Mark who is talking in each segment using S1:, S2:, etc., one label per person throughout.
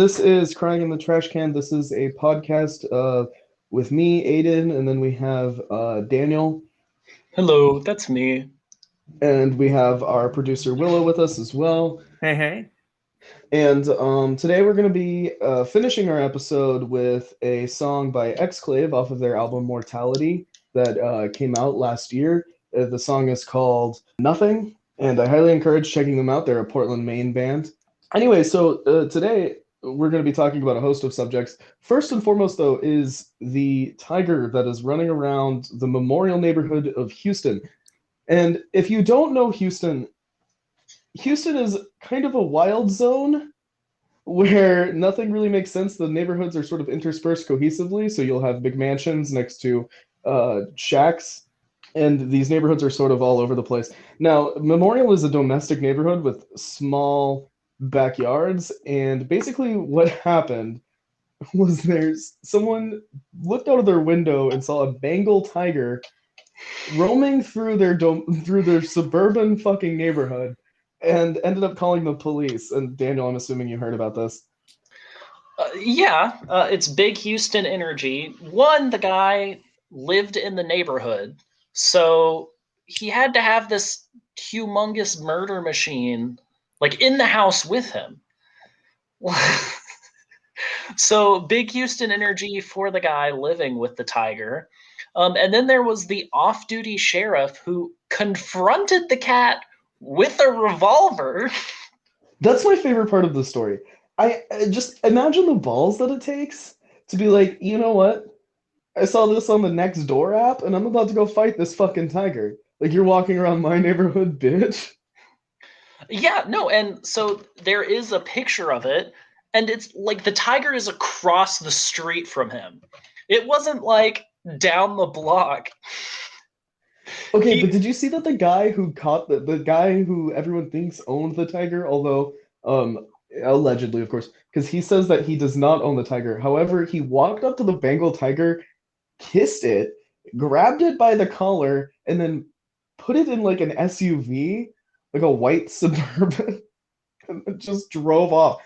S1: This is Crying in the Trash Can. This is a podcast with me, Aiden, and then we have Daniel,
S2: Hello, that's me.
S1: and we have our producer Willow with us as well.
S2: Hey, hey.
S1: And today we're going to be finishing our episode with a song by Exclave off of their album Mortality that came out last year. The song is called Nothing, and I highly encourage checking them out. They're a Portland, Maine band. Anyway, so today we're going to be talking about a host of subjects. First and foremost, though, is the tiger that is running around the Memorial neighborhood of Houston. And if you don't know Houston, Houston is kind of a wild zone where nothing really makes sense. The neighborhoods are sort of interspersed cohesively, so you'll have big mansions next to shacks, and these neighborhoods are sort of all over the place. Now, Memorial is a domestic neighborhood with small backyards, and basically what happened was there's someone looked out of their window and saw a Bengal tiger roaming through through their suburban fucking neighborhood and ended up calling the police. And Daniel, I'm assuming you heard about this.
S2: It's big Houston energy. One, the guy lived in the neighborhood, so he had to have this humongous murder machine like in the house with him. So big Houston energy for the guy living with the tiger. And then there was the off-duty sheriff who confronted the cat with a revolver.
S1: That's my favorite part of the story. I just imagine the balls that it takes to be like, you know what? I saw this on the Next Door app, and I'm about to go fight this fucking tiger. Like you're walking around my neighborhood, bitch.
S2: Yeah, no, and so there is a picture of it, and it's like the tiger is across the street from him. It wasn't like down the block.
S1: Okay, but
S2: He,
S1: did you see that the guy who caught the guy who everyone thinks owned the tiger, although allegedly, of course, because he says that he does not own the tiger. However, he walked up to the Bengal tiger, kissed it, grabbed it by the collar, and then put it in like an SUV, like a white Suburban, and just drove off.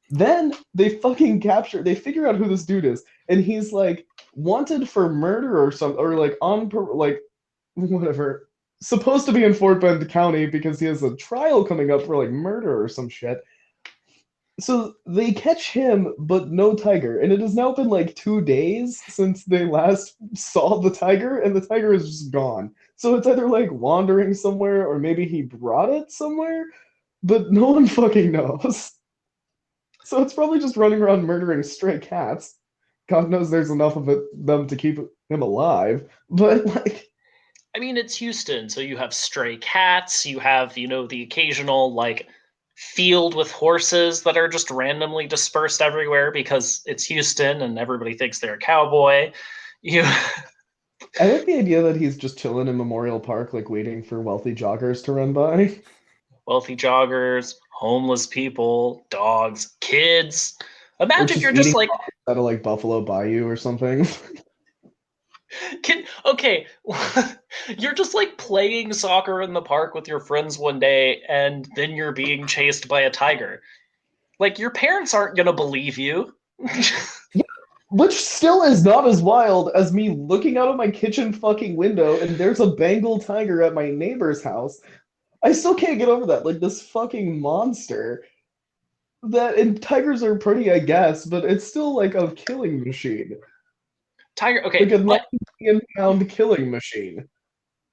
S1: Then they figure out who this dude is, and he's like wanted for murder or something, or like like whatever, supposed to be in Fort Bend County because he has a trial coming up for like murder or some shit. So they catch him, but no tiger. And it has now been like 2 days since they last saw the tiger, and the tiger is just gone. So it's either like wandering somewhere or maybe he brought it somewhere, but no one fucking knows. So it's probably just running around murdering stray cats. God knows there's enough of them to keep him alive. But like,
S2: I mean, it's Houston, so you have stray cats, you have, the occasional like field with horses that are just randomly dispersed everywhere because it's Houston and everybody thinks they're a cowboy. You
S1: I like the idea that he's just chilling in Memorial Park, like waiting for wealthy joggers to run by.
S2: wealthy joggers, homeless people, dogs, kids.
S1: Or
S2: Imagine
S1: just
S2: you're just
S1: eating
S2: like
S1: out of like Buffalo Bayou or something.
S2: okay, you're just like playing soccer in the park with your friends one day, and then you're being chased by a tiger. Like your parents aren't gonna believe you.
S1: Yeah, which still is not as wild as me looking out of my kitchen fucking window and there's a Bengal tiger at my neighbor's house. I still can't get over that. Like this fucking monster. That and tigers are pretty, I guess, but it's still like a killing machine.
S2: Tiger.
S1: Like
S2: Okay,
S1: a 9 million pound killing machine.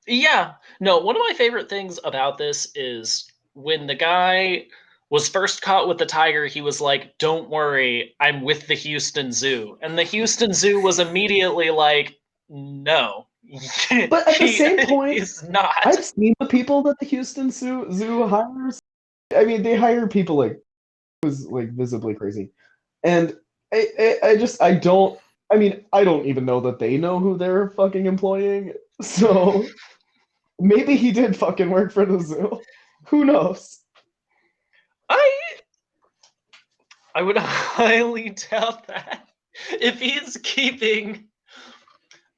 S2: yeah. No, one of my favorite things about this is when the guy was first caught with the tiger, he was like, "Don't worry, I'm with the Houston Zoo," and the Houston Zoo was immediately like, "No,
S1: But at the
S2: he
S1: same point,
S2: is not."
S1: I've seen the people that the Houston Zoo hires. I mean, they hire people like who's like visibly crazy, and I just I don't. I mean, I don't even know that they know who they're fucking employing. So maybe he did fucking work for the zoo. Who knows?
S2: I I would highly doubt that. If he's keeping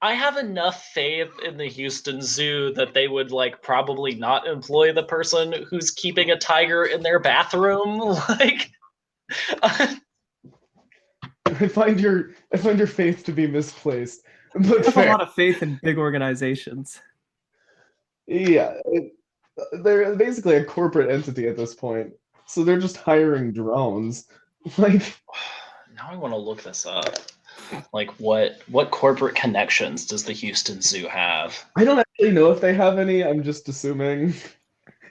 S2: I have enough faith in the Houston Zoo that they would like probably not employ the person who's keeping a tiger in their bathroom. Like
S1: I find your faith to be misplaced, but
S3: I have
S1: fair.
S3: a lot of faith in big organizations.
S1: Yeah, they're basically a corporate entity at this point, so they're just hiring drones. Like,
S2: Now I want to look this up. Like, what corporate connections does the Houston Zoo have?
S1: I don't actually know if they have any. I'm just assuming,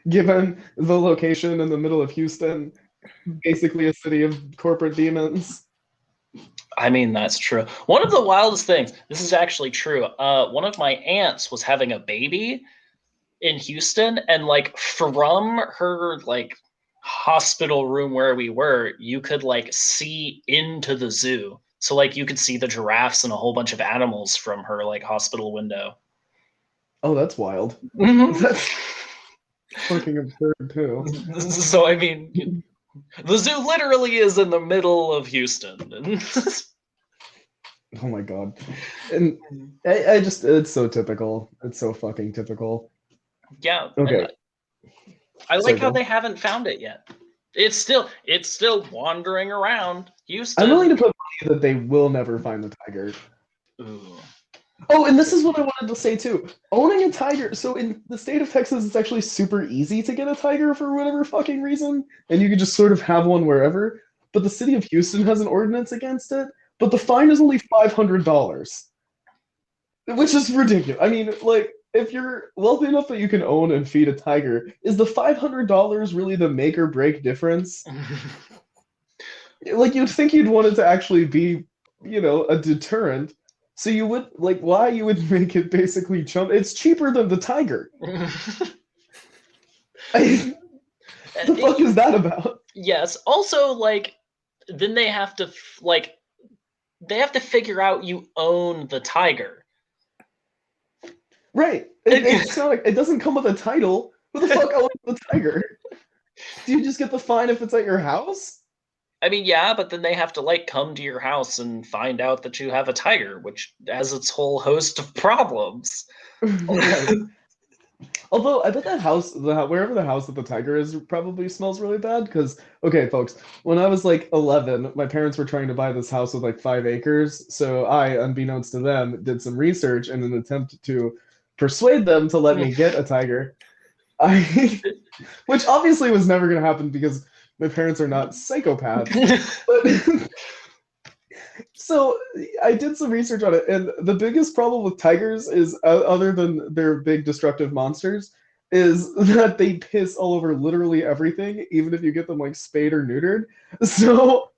S1: given the location in the middle of Houston, basically a city of corporate demons.
S2: I mean, that's true. One of the wildest things, this is actually true. One of my aunts was having a baby in Houston, and like from her like hospital room where we were, you could like see into the zoo. So like you could see the giraffes and a whole bunch of animals from her like hospital window.
S1: Oh, that's wild.
S2: Mm-hmm.
S1: That's fucking absurd too.
S2: So I mean, the zoo literally is in the middle of Houston.
S1: Oh my god. And I just, it's so typical. It's so fucking typical.
S2: Yeah.
S1: Okay.
S2: I like how
S1: go.
S2: they haven't found it yet. It's still wandering around Houston.
S1: I'm willing to put money that they will never find the tiger.
S2: Ooh.
S1: Oh, and this is what I wanted to say too. Owning a tiger, so in the state of Texas, it's actually super easy to get a tiger for whatever fucking reason, and you can just sort of have one wherever. But the city of Houston has an ordinance against it, but the fine is only $500, which is ridiculous. I mean, like, if you're wealthy enough that you can own and feed a tiger, is the $500 really the make or break difference? Like, you'd think you'd want it to actually be, a deterrent. So you would like why you would make it basically jump. It's cheaper than the tiger. The fuck is that about?
S2: Yes. Also, like, then they have to figure out you own the tiger.
S1: Right. It's not. It doesn't come with a title. Who the fuck owns the tiger? Do you just get the fine if it's at your house?
S2: I mean, yeah, but then they have to like come to your house and find out that you have a tiger, which has its whole host of problems.
S1: Right. Although I bet that house, wherever the house that the tiger is, probably smells really bad. Because, okay, folks, when I was like 11, my parents were trying to buy this house with like 5 acres. So I, unbeknownst to them, did some research in an attempt to persuade them to let me get a tiger. Which obviously was never going to happen because my parents are not psychopaths. But so I did some research on it, and the biggest problem with tigers is, other than they're big destructive monsters, is that they piss all over literally everything, even if you get them like spayed or neutered. So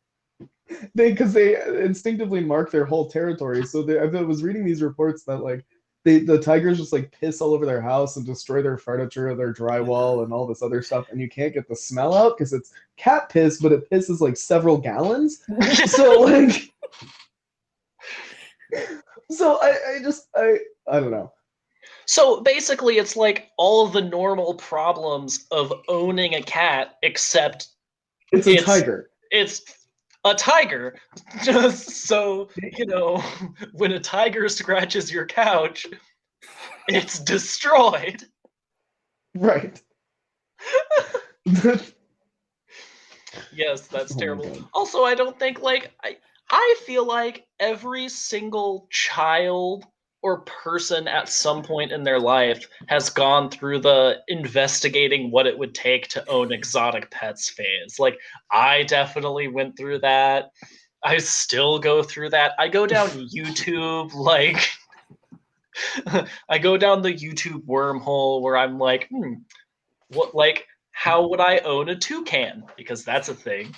S1: because they instinctively mark their whole territory. So I was reading these reports that like the tigers just like piss all over their house and destroy their furniture, their drywall, and all this other stuff, and you can't get the smell out because it's cat piss, but it pisses like several gallons. So like. So I don't know.
S2: So basically, it's like all of the normal problems of owning a cat, except
S1: it's a tiger.
S2: It's a tiger. Just so when a tiger scratches your couch, it's destroyed.
S1: Right.
S2: Yes, that's terrible. Also, I don't think I feel like every single child or person at some point in their life has gone through the investigating what it would take to own exotic pets phase. Like, I definitely went through that. I still go through that. I go down YouTube, like, I go down the YouTube wormhole where I'm like, how would I own a toucan? Because that's a thing.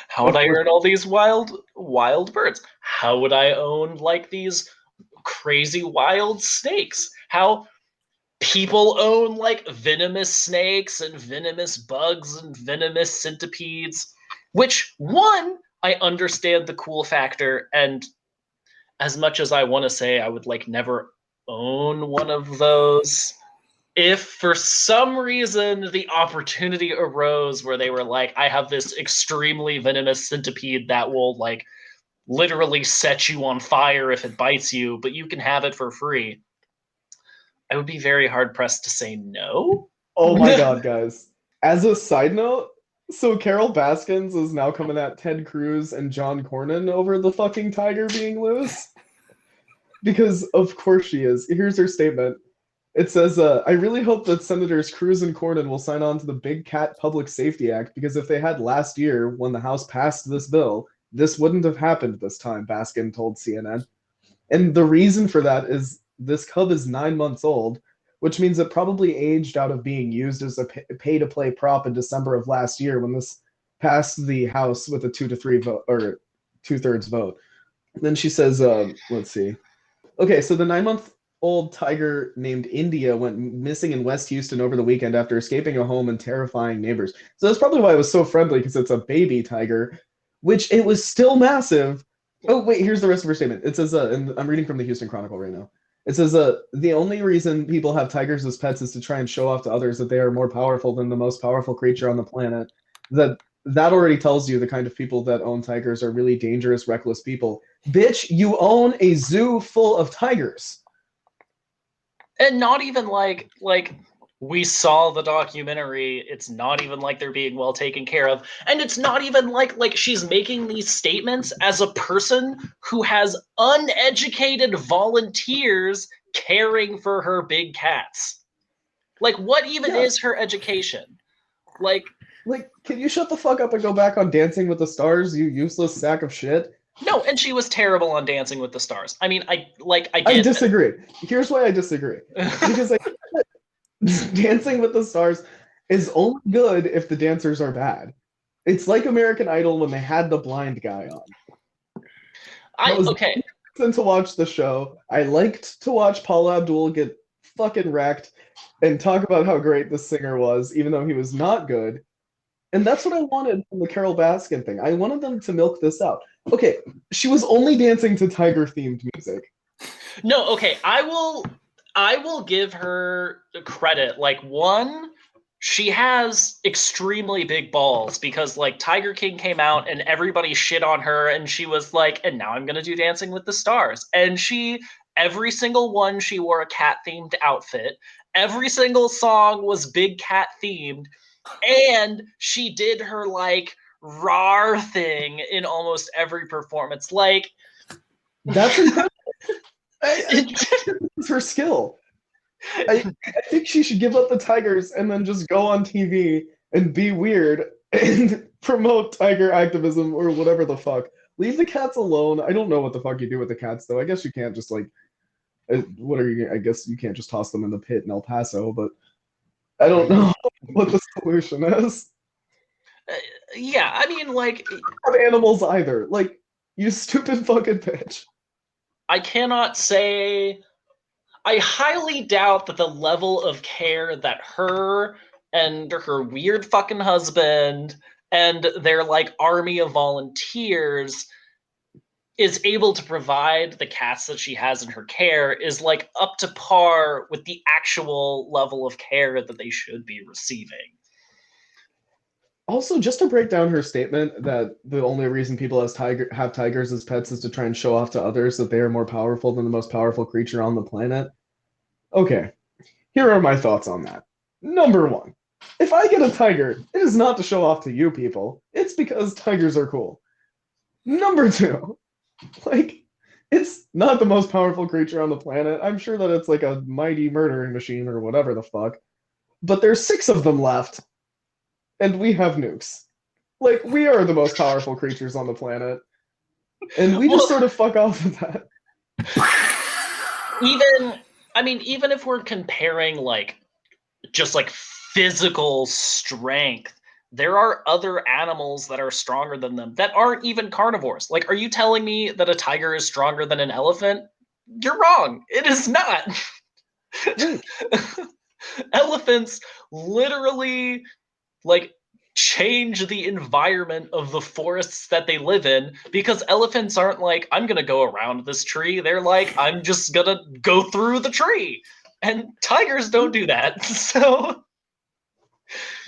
S2: How would I earn all these wild birds? How would I own like these crazy wild snakes? How people own like venomous snakes and venomous bugs and venomous centipedes, which one, I understand the cool factor, and as much as I want to say I would like never own one of those, if for some reason the opportunity arose where they were like, I have this extremely venomous centipede that will like literally set you on fire if it bites you, but you can have it for free, I would be very hard pressed to say no.
S1: Oh my god, guys. As a side note, So Carol Baskins is now coming at Ted Cruz and John Cornyn over the fucking tiger being loose. Because of course she is. Here's her statement. It says, I really hope that Senators Cruz and Cornyn will sign on to the Big Cat Public Safety Act because if they had last year when the House passed this bill, this wouldn't have happened this time, Baskin told CNN. And the reason for that is this cub is 9 months old, which means it probably aged out of being used as a pay-to-play prop in December of last year when this passed the House with a 2 to 3 vote or 2/3 vote. Then she says, let's see. Okay, so the 9-month-old tiger named India went missing in West Houston over the weekend after escaping a home and terrifying neighbors. So that's probably why it was so friendly, because it's a baby tiger, which it was still massive. Oh, wait, here's the rest of her statement. It says, and I'm reading from the Houston Chronicle right now. It says, the only reason people have tigers as pets is to try and show off to others that they are more powerful than the most powerful creature on the planet. That already tells you the kind of people that own tigers are really dangerous, reckless people. Bitch, you own a zoo full of tigers.
S2: And not even like we saw the documentary, it's not even like they're being well taken care of, and it's not even like she's making these statements as a person who has uneducated volunteers caring for her big cats. Like, what even is her education? Like,
S1: can you shut the fuck up and go back on Dancing with the Stars, you useless sack of shit?
S2: No, and she was terrible on Dancing with the Stars. I mean, I
S1: disagree. Here's why I disagree. Because Dancing with the Stars is only good if the dancers are bad. It's like American Idol when they had the blind guy on.
S2: Okay.
S1: To watch the show. I liked to watch Paula Abdul get fucking wrecked and talk about how great the singer was, even though he was not good. And that's what I wanted from the Carol Baskin thing. I wanted them to milk this out. Okay, she was only dancing to tiger-themed music.
S2: No, okay, I will give her credit. Like, one, she has extremely big balls because like Tiger King came out and everybody shit on her and she was like, and now I'm gonna do Dancing with the Stars. And every single one, she wore a cat themed outfit. Every single song was big cat themed. And she did her like rar thing in almost every performance. Like,
S1: that's incredible. It's her skill. I think she should give up the tigers and then just go on TV and be weird and promote tiger activism or whatever the fuck. Leave the cats alone. I don't know what the fuck you do with the cats, though. I guess you can't just like, what are you? I guess you can't just toss them in the pit in El Paso, but I don't know what the solution is.
S2: Yeah, I mean, like,
S1: not animals either. Like, you stupid fucking bitch.
S2: I cannot say. I highly doubt that the level of care that her and her weird fucking husband and their like army of volunteers is able to provide the cats that she has in her care is like up to par with the actual level of care that they should be receiving.
S1: Also, just to break down her statement that the only reason people have tigers as pets is to try and show off to others that they are more powerful than the most powerful creature on the planet. Okay, here are my thoughts on that. Number one, if I get a tiger, it is not to show off to you people. It's because tigers are cool. Number two, like, it's not the most powerful creature on the planet. I'm sure that it's like a mighty murdering machine or whatever the fuck. But there's 6 of them left. And we have nukes. Like, we are the most powerful creatures on the planet. And we just sort of fuck off with that.
S2: Even if we're comparing, like, just, like, physical strength, there are other animals that are stronger than them that aren't even carnivores. Like, are you telling me that a tiger is stronger than an elephant? You're wrong. It is not. Elephants literally like change the environment of the forests that they live in because elephants aren't like, I'm gonna go around this tree. They're like, I'm just gonna go through the tree. And tigers don't do that. So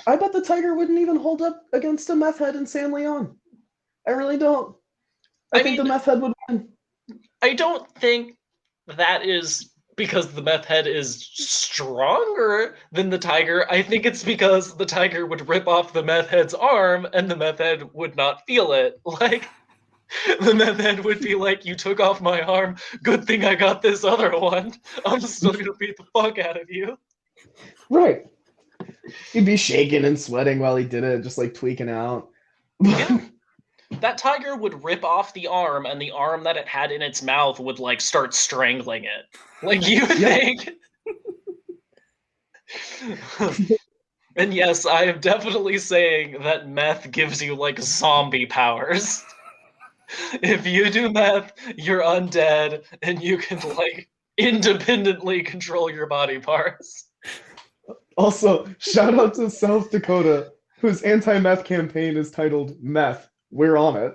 S1: I bet the tiger wouldn't even hold up against a meth head in San Leon. I really don't. I think the meth head would win.
S2: I don't think that is because the meth head is stronger than the tiger. I think it's because the tiger would rip off the meth head's arm and the meth head would not feel it. Like, the meth head would be like, you took off my arm. Good thing I got this other one. I'm still going to beat the fuck out of you.
S1: Right. He'd be shaking and sweating while he did it, just like tweaking out.
S2: Yeah. That tiger would rip off the arm, and the arm that it had in its mouth would like start strangling it. Like, you think. And yes, I am definitely saying that meth gives you like zombie powers. If you do meth, you're undead, and you can like independently control your body parts.
S1: Also, shout out to South Dakota, whose anti-meth campaign is titled Meth. We're on it.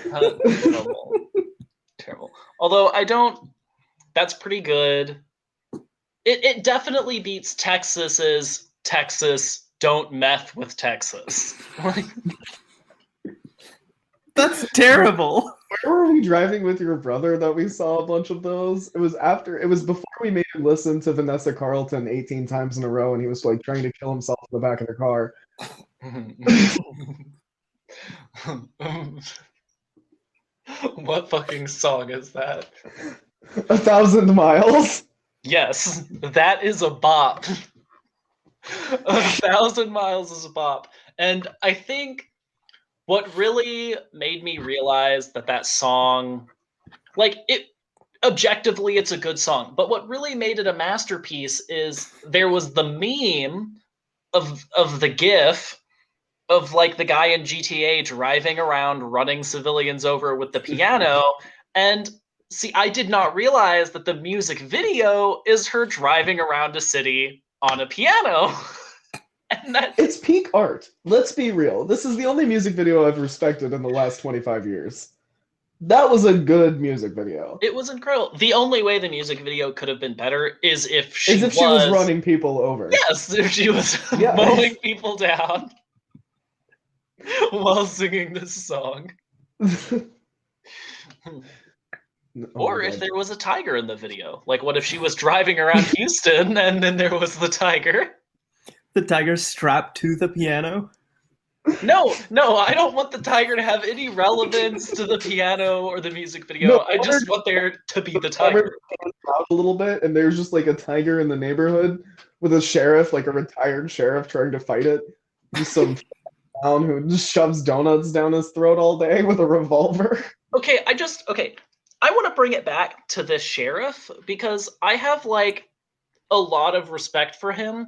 S2: Terrible. Terrible. Although I don't, that's pretty good. It definitely beats Texas's Texas, don't meth with Texas.
S3: That's terrible.
S1: Where were we driving with your brother that we saw a bunch of those? It was before we made him listen to Vanessa Carlton 18 times in a row, and he was like trying to kill himself in the back of the car.
S2: What fucking song is that?
S1: 1,000 miles.
S2: Yes, that is a bop. 1,000 miles is a bop. And I think what really made me realize that song, like, it objectively it's a good song, but what really made it a masterpiece is there was the meme of the GIF of like the guy in GTA driving around running civilians over with the piano. And see, I did not realize that the music video is her driving around a city on a piano. And
S1: it's peak art. Let's be real. This is the only music video I've respected in the last 25 years. That was a good music video.
S2: It was incredible. The only way the music video could have been better is if she
S1: was running people over.
S2: Yes, if she was mowing people down while singing this song. Or if there was a tiger in the video. Like, what if she was driving around Houston and then there was the tiger?
S3: The tiger strapped to the piano?
S2: No, I don't want the tiger to have any relevance to the piano or the music video. No, I just want there to be the tiger.
S1: Out a little bit, and there's just like a tiger in the neighborhood with a sheriff, like a retired sheriff, trying to fight it. Just some clown who just shoves donuts down his throat all day with a revolver.
S2: Okay, I want to bring it back to this sheriff because I have like a lot of respect for him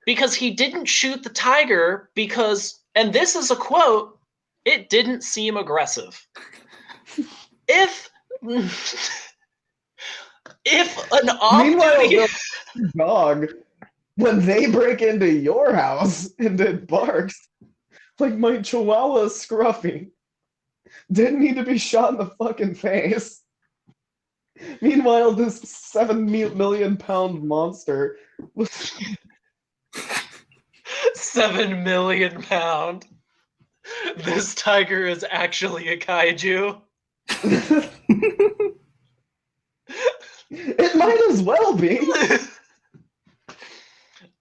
S2: because he didn't shoot the tiger because, and this is a quote, it didn't seem aggressive. If an off-duty
S1: dog, when they break into your house and it barks, like my Chihuahua Scruffy, didn't need to be shot in the fucking face. Meanwhile, this 7 million pound monster was
S2: 7 million pound. This tiger is actually a kaiju.
S1: It might as well be.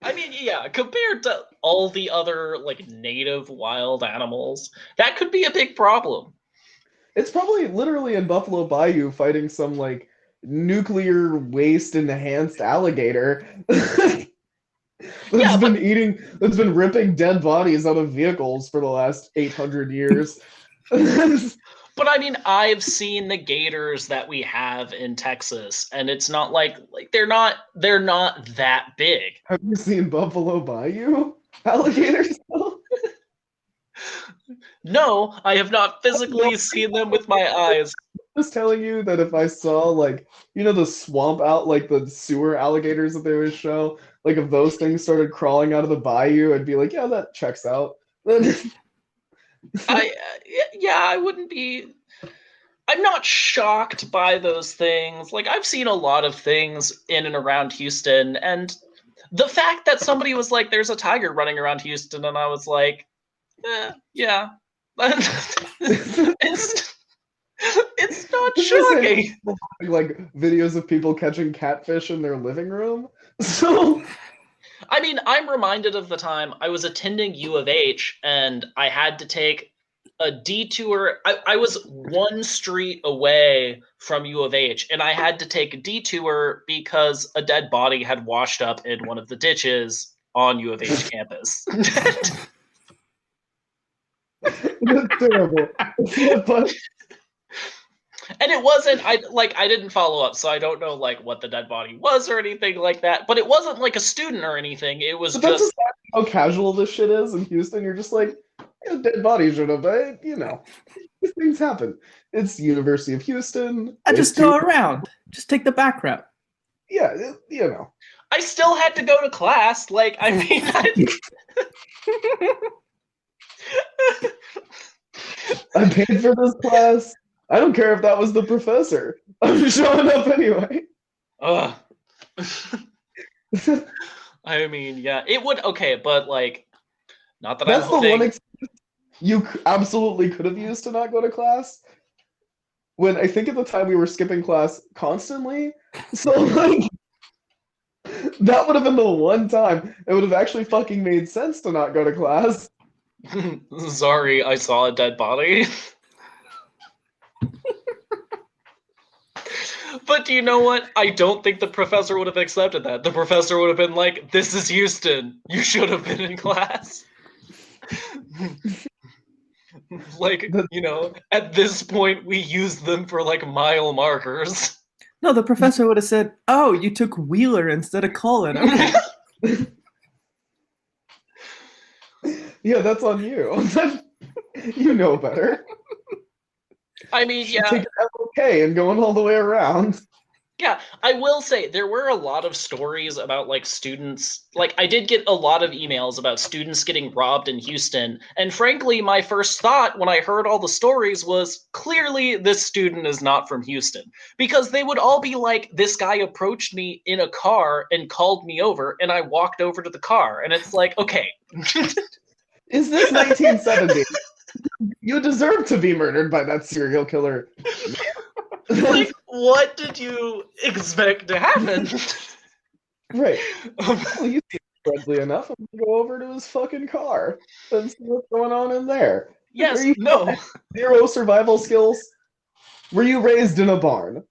S2: I mean, yeah, compared to all the other like native wild animals, that could be a big problem.
S1: It's probably literally in Buffalo Bayou fighting some like nuclear waste enhanced alligator that's been ripping dead bodies out of vehicles for the last 800 years.
S2: But I mean, I've seen the gators that we have in Texas, and it's not like they're not that big.
S1: Have you seen Buffalo Bayou alligators?
S2: No, I have not physically seen them with my eyes.
S1: I'm just telling you that if I saw like, the swamp out, like the sewer alligators that they always show, like if those things started crawling out of the bayou, I'd be like, yeah, that checks out.
S2: I wouldn't be. I'm not shocked by those things. Like, I've seen a lot of things in and around Houston, and the fact that somebody was like, there's a tiger running around Houston, and I was like, yeah. it's not
S1: This is
S2: shocking.
S1: like videos of people catching catfish in their living room. So
S2: I mean, I'm reminded of the time I was attending U of H and I had to take a detour. I was one street away from U of H and I had to take a detour because a dead body had washed up in one of the ditches on U of H campus.
S1: that's terrible. But
S2: And it wasn't, I didn't follow up, so I don't know like what the dead body was or anything like that. But it wasn't like a student or anything. It was
S1: that's
S2: just
S1: just how casual this shit is in Houston. You're just like, dead body should have, these things happen. It's University of Houston.
S3: I just
S1: It's
S3: go around. Just take the back route.
S1: Yeah,
S2: I still had to go to class. Like, I mean,
S1: I paid for this class. I don't care if that was the professor. I'm showing up anyway.
S2: ugh. I mean, yeah, it would. Okay, but like, not that
S1: That's
S2: I'm
S1: the
S2: hoping.
S1: one excuse you absolutely could have used to not go to class. When I think at the time we were skipping class constantly, so like that would have been the one time it would have actually fucking made sense to not go to class.
S2: Sorry, I saw a dead body. But do you know what? I don't think the professor would have accepted that. The professor would have been like, "This is Houston. You should have been in class." Like, at this point, we use them for like mile markers.
S3: No, the professor would have said, "Oh, you took Wheeler instead of Cullen." Okay.
S1: Yeah, that's on you. You know better.
S2: I mean, yeah.
S1: Taking okay and going all the way around.
S2: Yeah, I will say there were a lot of stories about like students. Like, I did get a lot of emails about students getting robbed in Houston. And frankly, my first thought when I heard all the stories was clearly this student is not from Houston. Because they would all be like, this guy approached me in a car and called me over, and I walked over to the car. And it's like, okay.
S1: Is this 1970? You deserve to be murdered by that serial killer.
S2: Like, what did you expect to happen?
S1: Right. Well, you seem friendly enough. I'm gonna go over to his fucking car and see what's going on in there.
S2: Yes, no.
S1: Zero survival skills? Were you raised in a barn?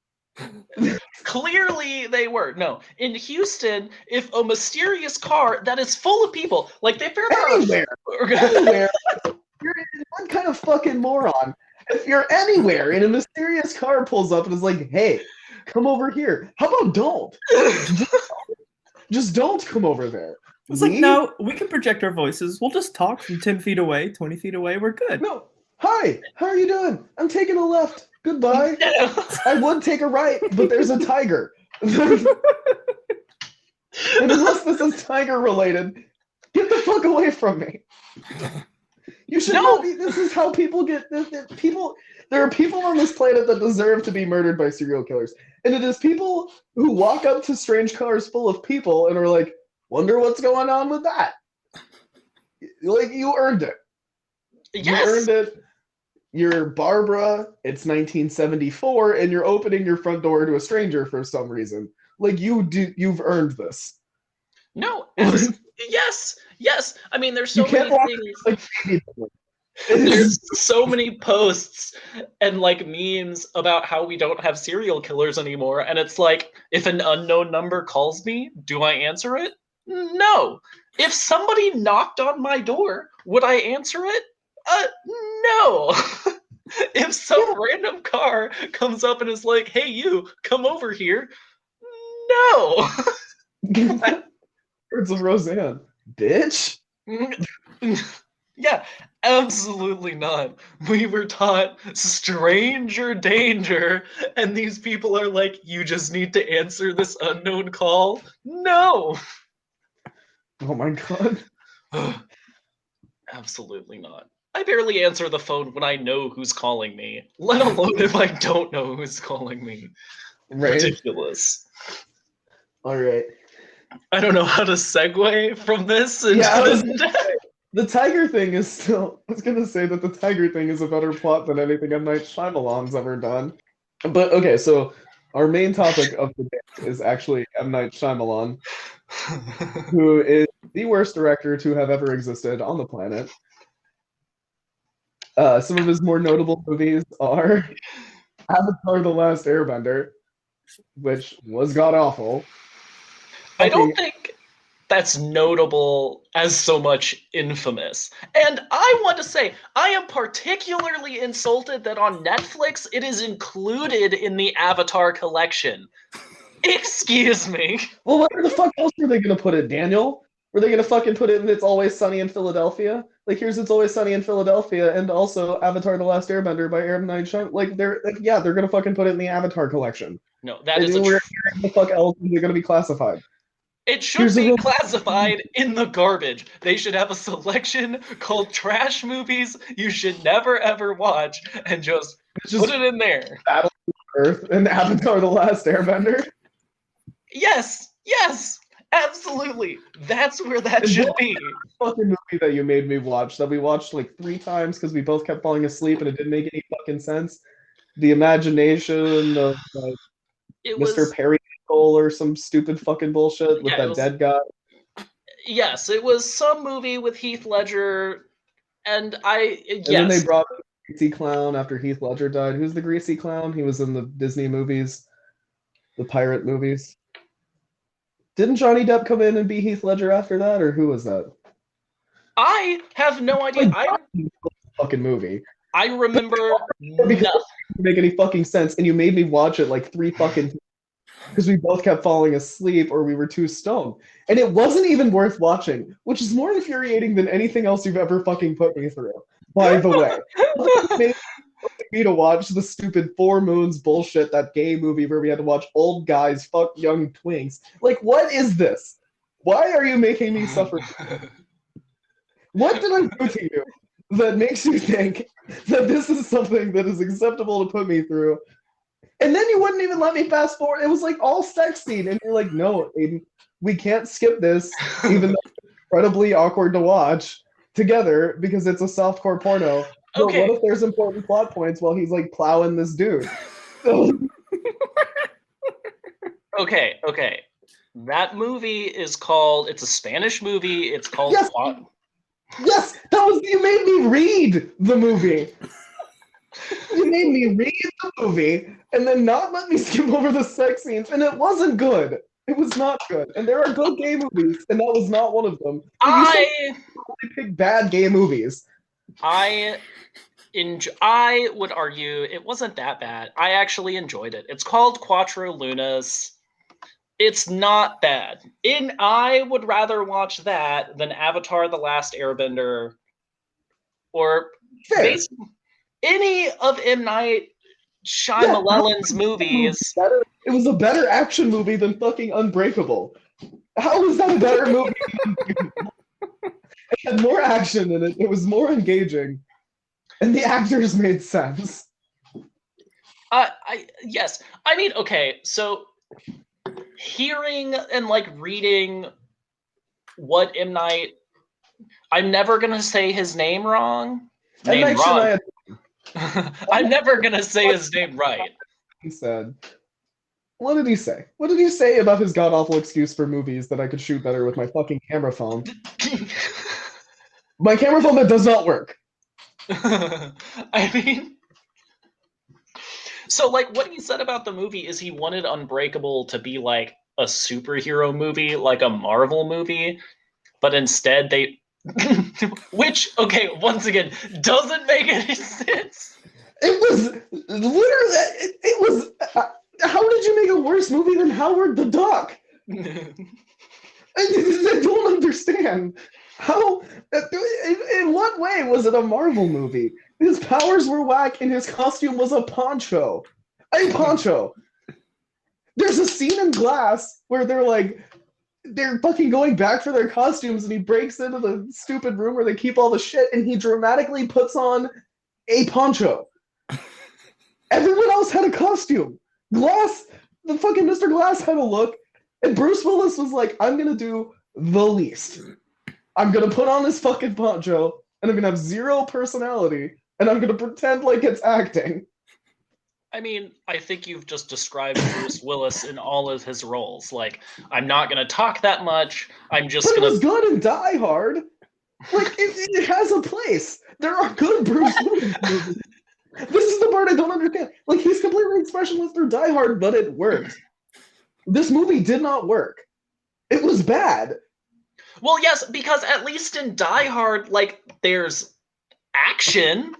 S2: Clearly they were. No. In Houston, if a mysterious car that is full of people, like they found
S1: Anywhere. What kind of fucking moron? If you're anywhere and a mysterious car pulls up and is like, hey, come over here. How about don't? Just don't come over there.
S3: It's like, no, we can project our voices. We'll just talk from 10 feet away, 20 feet away. We're good.
S1: No. Hi, how are you doing? I'm taking a left. Goodbye. I would take a right, but there's a tiger. And unless this is tiger related, get the fuck away from me. You should not be. This is how people get people. There are people on this planet that deserve to be murdered by serial killers, and it is people who walk up to strange cars full of people and are like, "Wonder what's going on with that." Like, you earned it.
S2: Yes.
S1: You earned it. You're Barbara. It's 1974, and you're opening your front door to a stranger for some reason. Like, you've earned this.
S2: No. Yes. I mean, there's so many things. There's so many posts and like memes about how we don't have serial killers anymore, and it's like, if an unknown number calls me, do I answer it? No. If somebody knocked on my door, would I answer it? No. If some random car comes up and is like, hey, you, come over here, no.
S1: Words of Roseanne. Bitch.
S2: Yeah, absolutely not. We were taught stranger danger, and these people are like, you just need to answer this unknown call? No.
S1: Oh my god.
S2: Absolutely not. I barely answer the phone when I know who's calling me, let alone if I don't know who's calling me.
S1: Right.
S2: Ridiculous.
S1: All right.
S2: I don't know how to segue from this.
S1: The tiger thing is still. I was gonna say that the tiger thing is a better plot than anything M. Night Shyamalan's ever done. But okay, so our main topic of the day is actually M. Night Shyamalan, who is the worst director to have ever existed on the planet. Some of his more notable movies are Avatar: The Last Airbender, which was god awful.
S2: I don't think that's notable as so much infamous. And I want to say, I am particularly insulted that on Netflix it is included in the Avatar collection. Excuse me.
S1: Well, where the fuck else were they gonna put it, Daniel? Were they gonna fucking put it in It's Always Sunny in Philadelphia? Like, here's It's Always Sunny in Philadelphia, and also Avatar: The Last Airbender by M. Night Shyamalan. Like, they're gonna fucking put it in the Avatar collection.
S2: No, that is
S1: where the fuck else is it gonna be classified?
S2: It should be classified in the garbage. They should have a selection called trash movies you should never ever watch, and just put it in there.
S1: Battle of Earth and Avatar: The Last Airbender.
S2: Yes, absolutely. That's where that should be.
S1: Fucking movie that you made me watch that we watched like 3 times because we both kept falling asleep and it didn't make any fucking sense. The Imagination of Mr. Perry or some stupid fucking bullshit with that dead guy.
S2: Yes, it was some movie with Heath Ledger, and
S1: then they brought the greasy clown after Heath Ledger died. Who's the greasy clown? He was in the Disney movies, the pirate movies. Didn't Johnny Depp come in and be Heath Ledger after that, or who was that?
S2: I have no idea.
S1: Fucking movie.
S2: I remember
S1: because it didn't make any fucking sense, and you made me watch it like 3 fucking times because we both kept falling asleep or we were too stoned. And it wasn't even worth watching, which is more infuriating than anything else you've ever fucking put me through, by the way. Me to watch the stupid 4 Moons bullshit, that gay movie where we had to watch old guys fuck young twinks. Like, what is this? Why are you making me suffer? What did I do to you that makes you think that this is something that is acceptable to put me through? And then you wouldn't even let me fast forward. It was like all sex scene, and you're like, no, Aiden, we can't skip this, even though it's incredibly awkward to watch together because it's a softcore porno. But what if there's important plot points while he's like plowing this dude?
S2: Okay. That movie is called, it's a Spanish movie, it's called...
S1: Yes, you made me read the movie. You made me read the movie and then not let me skip over the sex scenes, and it wasn't good. It was not good. And there are good gay movies, and that was not one of them. I only pick bad gay movies.
S2: I would argue it wasn't that bad. I actually enjoyed it. It's called Cuatro Lunas. It's not bad. I would rather watch that than Avatar: The Last Airbender or any of M. Night Shyamalan's movies.
S1: It was a better action movie than fucking Unbreakable. How was that a better movie? It had more action in it. It was more engaging. And the actors made sense.
S2: Yes. I mean, okay, so hearing and like reading what M. Night, I'm never gonna say his name wrong. I'm never gonna say his name right.
S1: He said, what did he say? What did he say about his god-awful excuse for movies that I could shoot better with my fucking camera phone? My camera phone that does not work.
S2: I mean, so like what he said about the movie is he wanted Unbreakable to be like a superhero movie, like a Marvel movie, but instead they which, okay, once again, doesn't make any sense.
S1: It was literally, it was, how did you make a worse movie than Howard the Duck? I don't understand. How, in what way was it a Marvel movie? His powers were whack and his costume was a poncho. A poncho. There's a scene in Glass where they're fucking going back for their costumes and he breaks into the stupid room where they keep all the shit and he dramatically puts on a poncho. Everyone else had a costume. Glass, the fucking Mr. Glass had a look, and Bruce Willis was like, I'm gonna do the least. I'm gonna put on this fucking poncho, and I'm gonna have zero personality, and I'm gonna pretend like it's acting.
S2: I mean, I think you've just described Bruce Willis in all of his roles. Like, I'm not going to talk that much. I'm just
S1: But it
S2: going
S1: was good in Die Hard. Like, it has a place. There are good Bruce Willis movies. This is the part I don't understand. Like, he's completely expressionless through Die Hard, but it worked. This movie did not work. It was bad.
S2: Well, yes, because at least in Die Hard, like, there's action.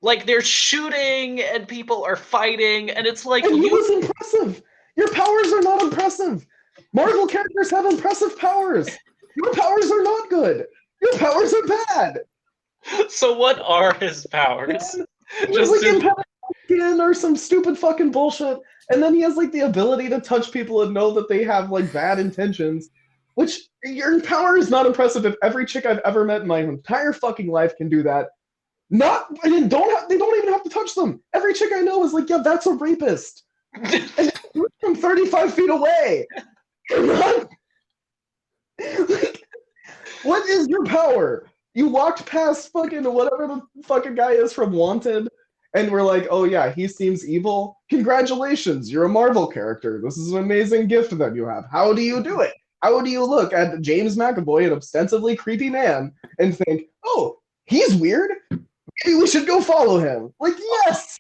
S2: Like, there's shooting and people are fighting, and it's like...
S1: And he was impressive. Your powers are not impressive. Marvel characters have impressive powers. Your powers are not good. Your powers are bad.
S2: So what are his powers?
S1: Just like impact skin or some stupid fucking bullshit. And then he has like the ability to touch people and know that they have like bad intentions. Which your power is not impressive if every chick I've ever met in my entire fucking life can do that. They don't even have to touch them. Every chick I know is like, yeah, that's a rapist. And from 35 feet away. Like, what is your power? You walked past fucking whatever the fucking guy is from Wanted, and we're like, oh yeah, he seems evil. Congratulations, you're a Marvel character. This is an amazing gift that you have. How do you do it? How do you look at James McAvoy, an ostensibly creepy man, and think, oh, he's weird? Maybe we should go follow him. Like, yes!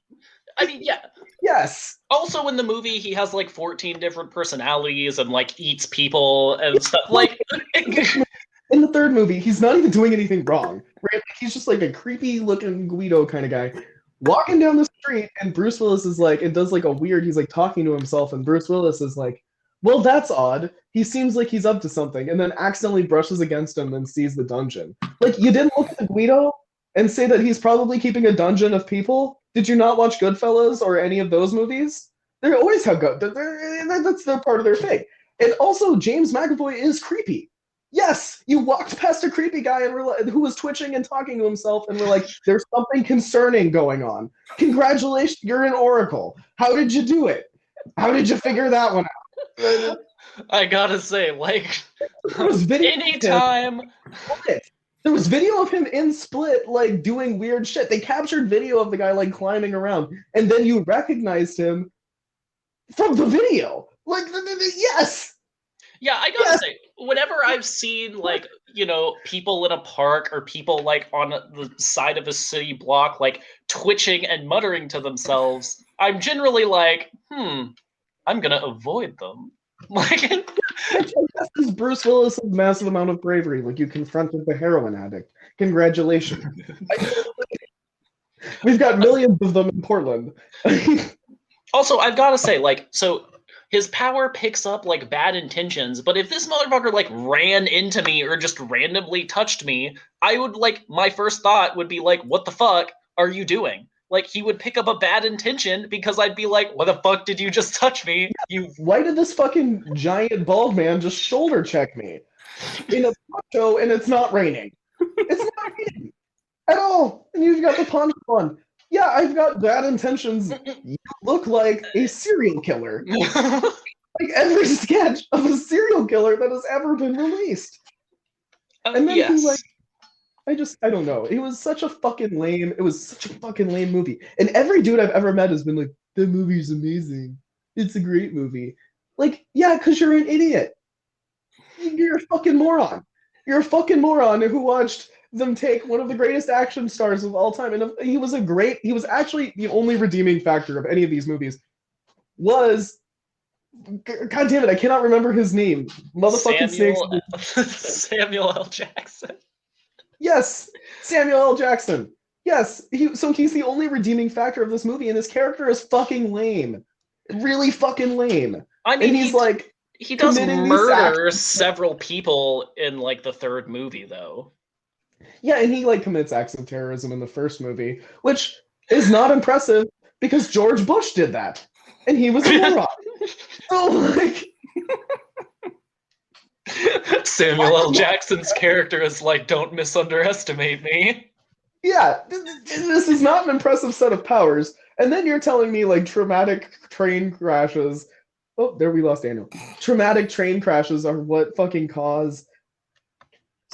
S2: I mean, yeah.
S1: Yes.
S2: Also, in the movie, he has like 14 different personalities and like eats people and stuff. Like,
S1: in the third movie, he's not even doing anything wrong. Right? He's just like a creepy looking Guido kind of guy. Walking down the street, and Bruce Willis is like, it does like a weird, he's like talking to himself, and Bruce Willis is like, well, that's odd. He seems like he's up to something, and then accidentally brushes against him and sees the dungeon. Like, you didn't look at the Guido and say that he's probably keeping a dungeon of people? Did you not watch Goodfellas or any of those movies? They always have that's their part of their thing. And also, James McAvoy is creepy. Yes, you walked past a creepy guy and who was twitching and talking to himself, and we're like, there's something concerning going on. Congratulations, you're an oracle. How did you do it? How did you figure that one out?
S2: I gotta say, like,
S1: there was video
S2: anytime.
S1: There was video of him in Split, like, doing weird shit. They captured video of the guy, like, climbing around, and then you recognized him from the video. Like, yes!
S2: Yeah, I gotta say, whenever I've seen, like, you know, people in a park or people, like, on the side of a city block, like, twitching and muttering to themselves, I'm generally like, I'm gonna avoid them. Like,
S1: this is Bruce Willis' massive amount of bravery. Like, you confronted the heroin addict. Congratulations. We've got millions of them in Portland.
S2: Also, I've got to say, like, so his power picks up, like, bad intentions, but if this motherfucker, like, ran into me or just randomly touched me, I would, like, my first thought would be, like, what the fuck are you doing? Like, he would pick up a bad intention because I'd be like, what the fuck did you just touch me?
S1: Why did this fucking giant bald man just shoulder check me in a poncho and it's not raining? It's not raining at all. And you've got the poncho on. Yeah, I've got bad intentions. You look like a serial killer. Like every sketch of a serial killer that has ever been released. And then he's like, I don't know. It was such a fucking lame movie. And every dude I've ever met has been like, the movie's amazing. It's a great movie. Like, yeah, because you're an idiot. You're a fucking moron. You're a fucking moron who watched them take one of the greatest action stars of all time. And he was actually the only redeeming factor of any of these movies was, God damn it, I cannot remember his name. Motherfucking
S2: Samuel L. Jackson.
S1: Yes, Samuel L. Jackson. Yes, so he's the only redeeming factor of this movie, and his character is fucking lame. Really fucking lame.
S2: I mean,
S1: and he's like,
S2: he does murder several people in, like, the third movie, though.
S1: Yeah, and he, like, commits acts of terrorism in the first movie, which is not impressive because George Bush did that, and he was a moron. So, like...
S2: Samuel L. Jackson's character is like, don't misunderestimate me.
S1: Yeah, this is not an impressive set of powers. And then you're telling me, like, traumatic train crashes. Oh, there we lost Daniel. Traumatic train crashes are what fucking cause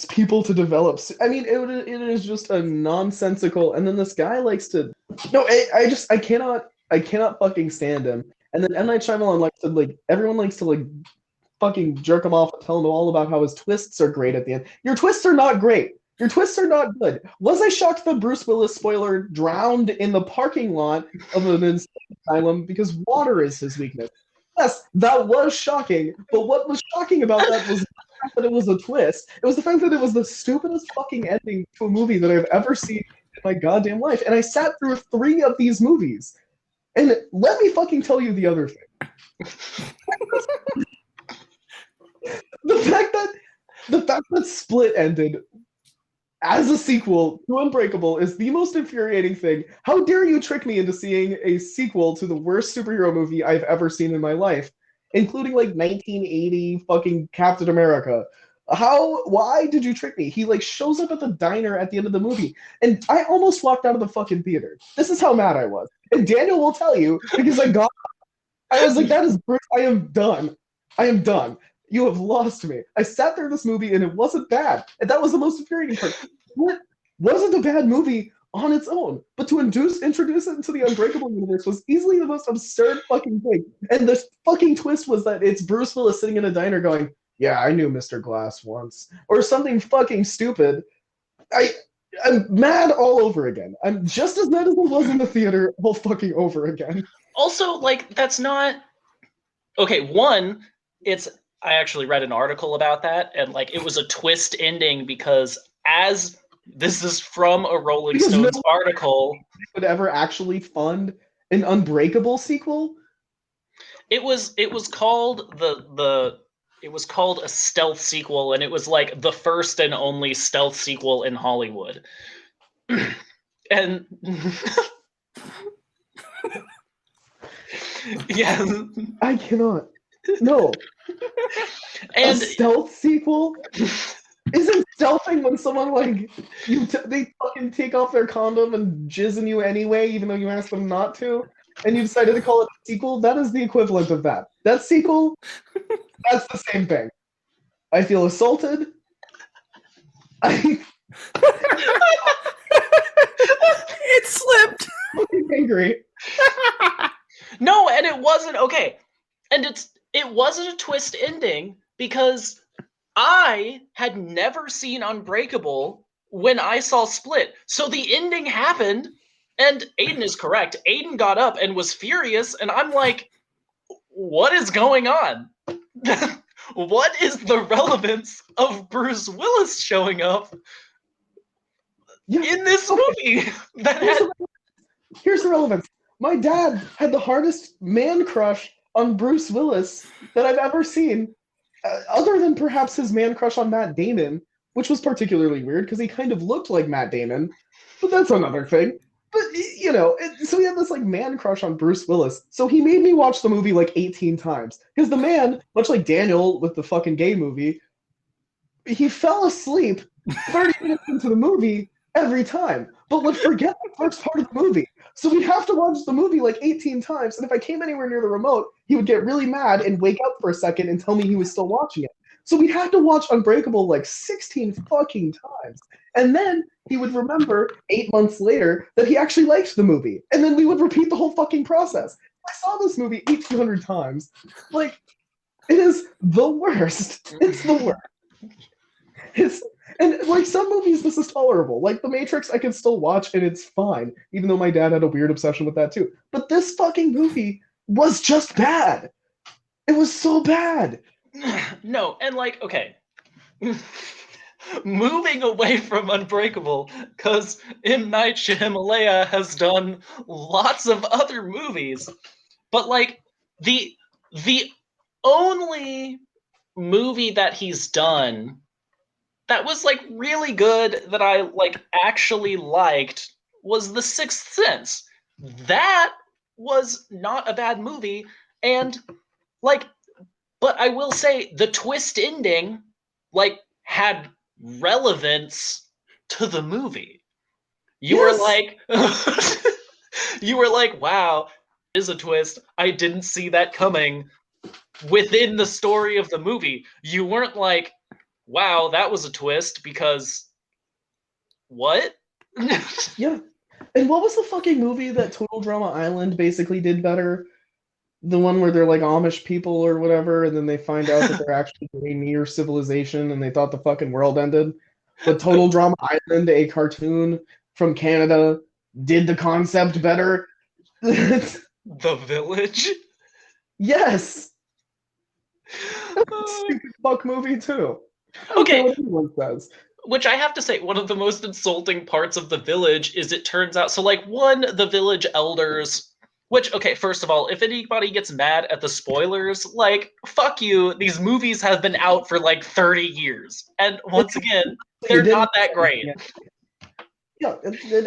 S1: people to develop. I mean, it is just a nonsensical. And then this guy likes to. No, I cannot fucking stand him. And then M Night Shyamalan likes to like everyone likes to like fucking jerk him off and tell him all about how his twists are great at the end. Your twists are not great. Your twists are not good. Was I shocked that Bruce Willis, spoiler, drowned in the parking lot of an insane asylum because water is his weakness? Yes, that was shocking. But what was shocking about that was the fact that it was a twist. It was the fact that it was the stupidest fucking ending to a movie that I've ever seen in my goddamn life. And I sat through 3 of these movies. And let me fucking tell you the other thing. The fact that Split ended as a sequel to Unbreakable is the most infuriating thing. How dare you trick me into seeing a sequel to the worst superhero movie I've ever seen in my life, including like 1980 fucking Captain America. Why did you trick me? He like shows up at the diner at the end of the movie, and I almost walked out of the fucking theater. This is how mad I was. And Daniel will tell you, because I was like, that is Bruce, I am done. I am done. You have lost me. I sat through this movie and it wasn't bad. And that was the most infuriating part. What wasn't a bad movie on its own, but to introduce it into the Unbreakable universe was easily the most absurd fucking thing. And the fucking twist was that it's Bruce Willis sitting in a diner going, yeah, I knew Mr. Glass once. Or something fucking stupid. I'm mad all over again. I'm just as mad as I was in the theater all fucking over again.
S2: Also, like, that's not... Okay, one, I actually read an article about that, and like it was a twist ending because this is from a Rolling Stones article.
S1: Would ever actually fund an Unbreakable sequel?
S2: It was called it was called a stealth sequel, and it was like the first and only stealth sequel in Hollywood. And yeah,
S1: I cannot. No.
S2: And
S1: a stealth sequel? Isn't stealthing when someone like they fucking take off their condom and jizz in you anyway, even though you asked them not to, and you decided to call it a sequel? That is the equivalent of that. That sequel, that's the same thing. I feel assaulted.
S3: It slipped.
S1: I'm angry.
S2: No, and it wasn't okay. And it wasn't a twist ending because I had never seen Unbreakable when I saw Split. So the ending happened, and Aiden is correct. Aiden got up and was furious, and I'm like, what is going on? What is the relevance of Bruce Willis showing up in this movie?
S1: Here's the relevance. My dad had the hardest man crush on Bruce Willis that I've ever seen, other than perhaps his man crush on Matt Damon, which was particularly weird because he kind of looked like Matt Damon, but that's another thing. But, you know, so he had this like man crush on Bruce Willis. So he made me watch the movie like 18 times because the man, much like Daniel with the fucking gay movie, he fell asleep 30 minutes into the movie every time, but would forget the first part of the movie. So we'd have to watch the movie like 18 times, and if I came anywhere near the remote, he would get really mad and wake up for a second and tell me he was still watching it. So we'd have to watch Unbreakable like 16 fucking times. And then he would remember 8 months later that he actually liked the movie. And then we would repeat the whole fucking process. I saw this movie 1,800 times. Like, it is the worst. It's the worst. And like some movies, this is tolerable. Like The Matrix, I can still watch and it's fine, even though my dad had a weird obsession with that too. But this fucking movie was just bad. It was so bad.
S2: No, and like, okay. Moving away from Unbreakable, because M. Night Shyamalan has done lots of other movies, but like the only movie that he's done that was like really good that I like actually liked was The Sixth Sense. That was not a bad movie, and like, but I will say the twist ending like had relevance to the movie. You were like you were like, wow, is a twist. I didn't see that coming within the story of the movie. You weren't like, wow, that was a twist because what?
S1: Yeah. And what was the fucking movie that Total Drama Island basically did better? The one where they're like Amish people or whatever, and then they find out that they're actually way near civilization and they thought the fucking world ended. But Total Drama Island, a cartoon from Canada, did the concept better.
S2: The Village?
S1: Yes! Stupid fuck movie too. I don't care
S2: Okay,
S1: what anyone says.
S2: which I have to say, one of the most insulting parts of The Village is it turns out, so like one, the village elders, which, okay, first of all, if anybody gets mad at the spoilers, like, fuck you, these movies have been out for like 30 years. And once again, they're not that great.
S1: Yeah,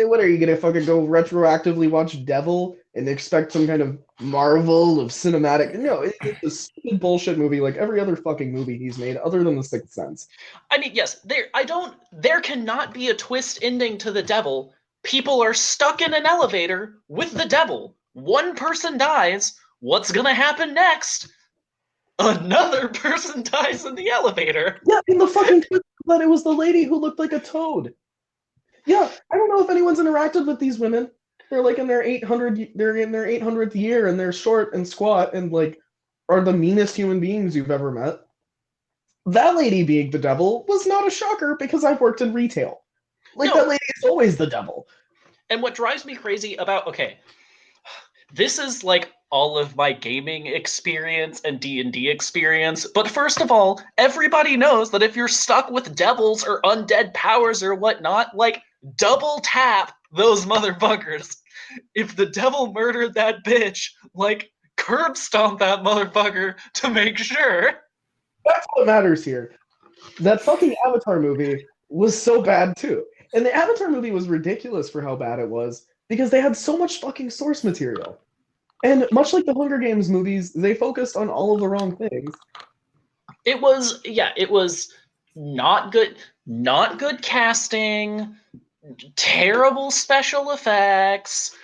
S1: what are you gonna fucking go retroactively watch Devil and expect some kind of marvel of cinematic? No, it's a stupid bullshit movie like every other fucking movie he's made, other than The Sixth Sense.
S2: I mean, yes, there cannot be a twist ending to The Devil. People are stuck in an elevator with the devil. One person dies. What's gonna happen next? Another person dies in the elevator.
S1: Yeah, in the fucking twist that it was the lady who looked like a toad. Yeah, I don't know if anyone's interacted with these women. They're like in their 800th year and they're short and squat and like are the meanest human beings you've ever met. That lady being the devil was not a shocker because I've worked in retail. Like,
S2: No.
S1: that lady is always the devil.
S2: And what drives me crazy about, okay, this is like all of my gaming experience and D&D experience, but first of all, everybody knows that if you're stuck with devils or undead powers or whatnot, like, double tap those motherfuckers. If the devil murdered that bitch, like, curb stomp that motherfucker to make sure.
S1: That's what matters here. That fucking Avatar movie was so bad too. And the Avatar movie was ridiculous for how bad it was because they had so much fucking source material. And much like the Hunger Games movies, they focused on all of the wrong things.
S2: It was not good casting, terrible special effects.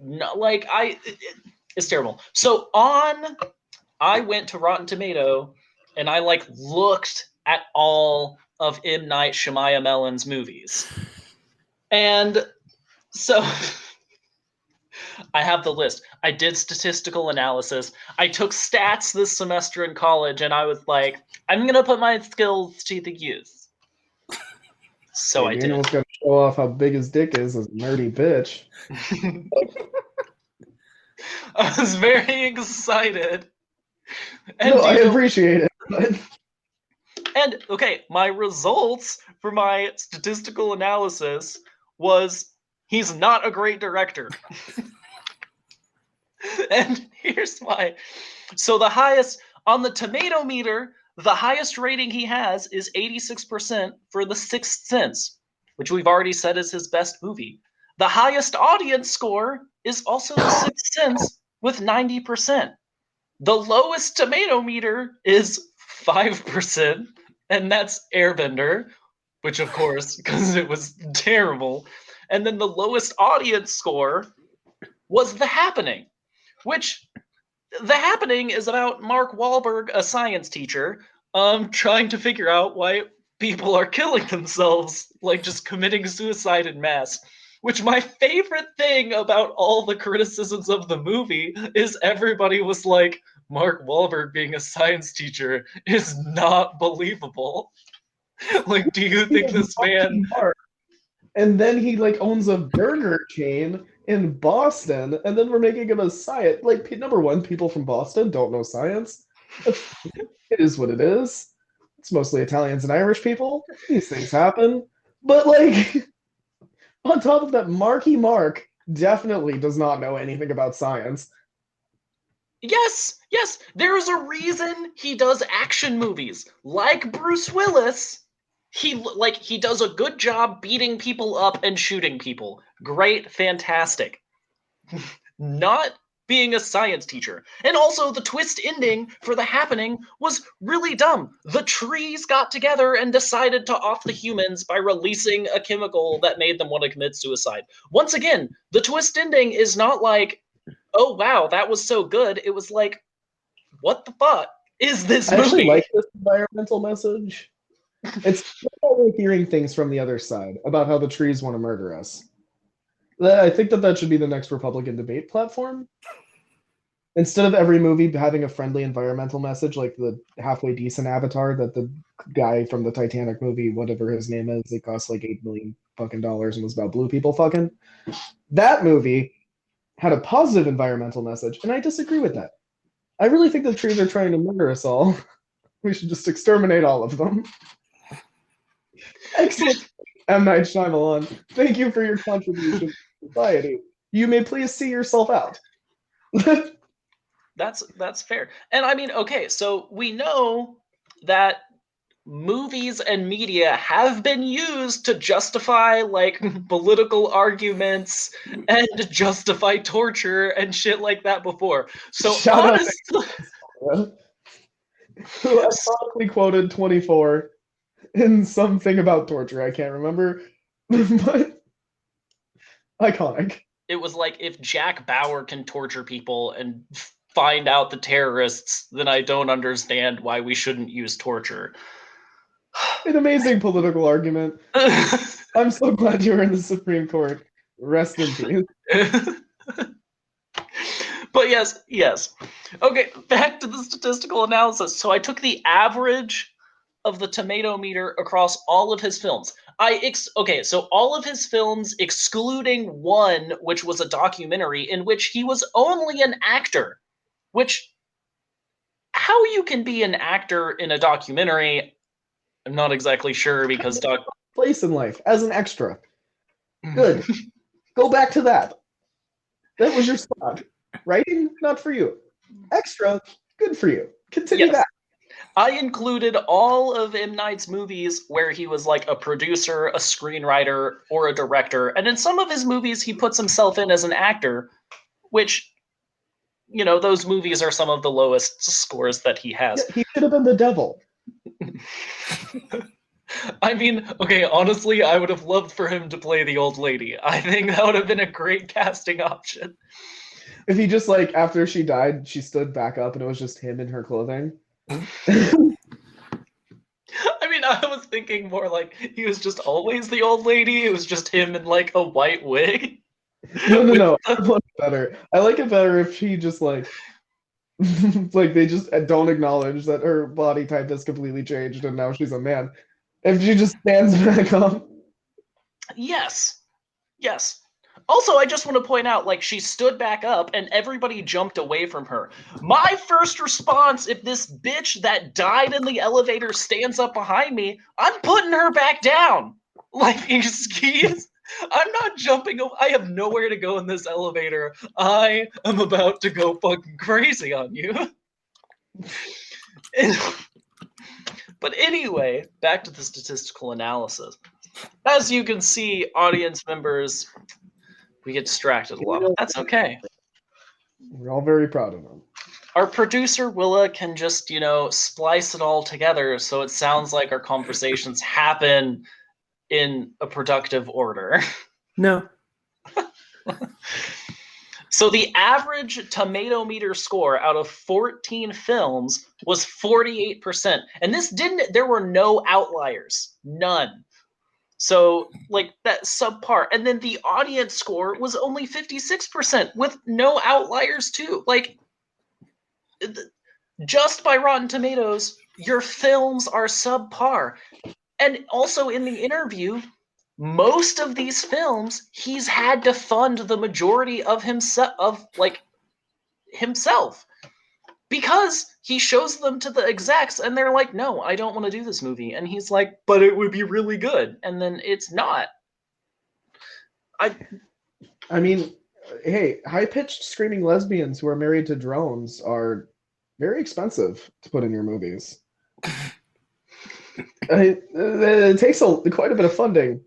S2: It's terrible. So I went to Rotten Tomato and I like looked at all of M. Night Shyamalan's movies. And so I have the list. I did statistical analysis. I took stats this semester in college and I was like, I'm going to put my skills to the use. So I did.
S1: Daniel's got to show off how big his dick is as a nerdy bitch.
S2: I was very excited. And
S1: no, I appreciate it. But...
S2: And, okay, my results for my statistical analysis was he's not a great director. And here's why. So the highest, on the tomato meter, the highest rating he has is 86% for The Sixth Sense, which we've already said is his best movie. The highest audience score is also The Sixth Sense with 90%. The lowest tomato meter is 5%, and that's Airbender, which of course, because it was terrible. And then the lowest audience score was The Happening, which The Happening is about Mark Wahlberg, a science teacher, trying to figure out why people are killing themselves, like just committing suicide en masse. Which my favorite thing about all the criticisms of the movie is everybody was like, Mark Wahlberg being a science teacher is not believable. Like, do you think this man...
S1: And then he like owns a burger chain in Boston, and then we're making him a science. Like, number one, people from Boston don't know science. It is what it is. It's mostly Italians and Irish people. These things happen. But like, on top of that, Marky Mark definitely does not know anything about science.
S2: Yes, there is a reason he does action movies. Like Bruce Willis, he does a good job beating people up and shooting people. Great, fantastic. Not being a science teacher. And also the twist ending for The Happening was really dumb. The trees got together and decided to off the humans by releasing a chemical that made them want to commit suicide. Once again, the twist ending is not like, oh wow, that was so good. It was like, what the fuck is this movie?
S1: I actually like this environmental message. It's how we're hearing things from the other side about how the trees want to murder us. I think that should be the next Republican debate platform. Instead of every movie having a friendly environmental message, like the halfway decent Avatar that the guy from the Titanic movie, whatever his name is, it cost like $8 million fucking dollars and was about blue people fucking. That movie had a positive environmental message, and I disagree with that. I really think the trees are trying to murder us all. We should just exterminate all of them. Excellent, M. Night Shyamalan. Thank you for your contribution to society. You may please see yourself out.
S2: That's fair. And I mean, okay, so we know that movies and media have been used to justify like political arguments and justify torture and shit like that before. So
S1: Shout out
S2: honestly,
S1: to who ironically quoted 24 in something about torture. I can't remember, but iconic.
S2: it was like, if Jack Bauer can torture people and find out the terrorists, then I don't understand why we shouldn't use torture.
S1: An amazing political argument. I'm so glad you were in the Supreme Court. Rest in peace.
S2: But yes. Okay, back to the statistical analysis. So I took the average of the tomato meter across all of his films. Okay, so all of his films excluding one, which was a documentary in which he was only an actor. Which, how you can be an actor in a documentary, I'm not exactly sure, because
S1: place in life as an extra. Good. Go back to that. That was your spot. Writing, not for you. Extra, good for you. Continue
S2: Yes.
S1: that.
S2: I included all of M. Night's movies where he was like a producer, a screenwriter, or a director. And in some of his movies, he puts himself in as an actor, which, you know, those movies are some of the lowest scores that he has.
S1: Yeah, he should have been the devil.
S2: I mean, okay, honestly, I would have loved for him to play the old lady. I think that would have been a great casting option.
S1: If he just, like, after she died, she stood back up and it was just him in her clothing.
S2: I mean, I was thinking more like he was just always the old lady. It was just him in like a white wig.
S1: No. I like it better. I like it better if she just like they just don't acknowledge that her body type has completely changed and now she's a man. If she just stands back up.
S2: Yes. Also, I just want to point out, like, she stood back up and everybody jumped away from her. My first response, if this bitch that died in the elevator stands up behind me, I'm putting her back down. Like, excuse? I'm not jumping. I have nowhere to go in this elevator. I am about to go fucking crazy on you. But anyway, back to the statistical analysis. As you can see, audience members, we get distracted a lot. That's okay.
S1: We're all very proud of him.
S2: Our producer, Willa, can just, splice it all together so it sounds like our conversations happen in a productive order.
S3: No.
S2: So the average tomato meter score out of 14 films was 48%. And there were no outliers. None. So, like, that subpar. And then the audience score was only 56% with no outliers, too. Like, just by Rotten Tomatoes, your films are subpar. And also in the interview, most of these films, he's had to fund the majority of himself, because he shows them to the execs and they're like, no, I don't want to do this movie. And he's like, but it would be really good. And then it's not.
S1: I mean, hey, high-pitched screaming lesbians who are married to drones are very expensive to put in your movies. It takes quite a bit of funding,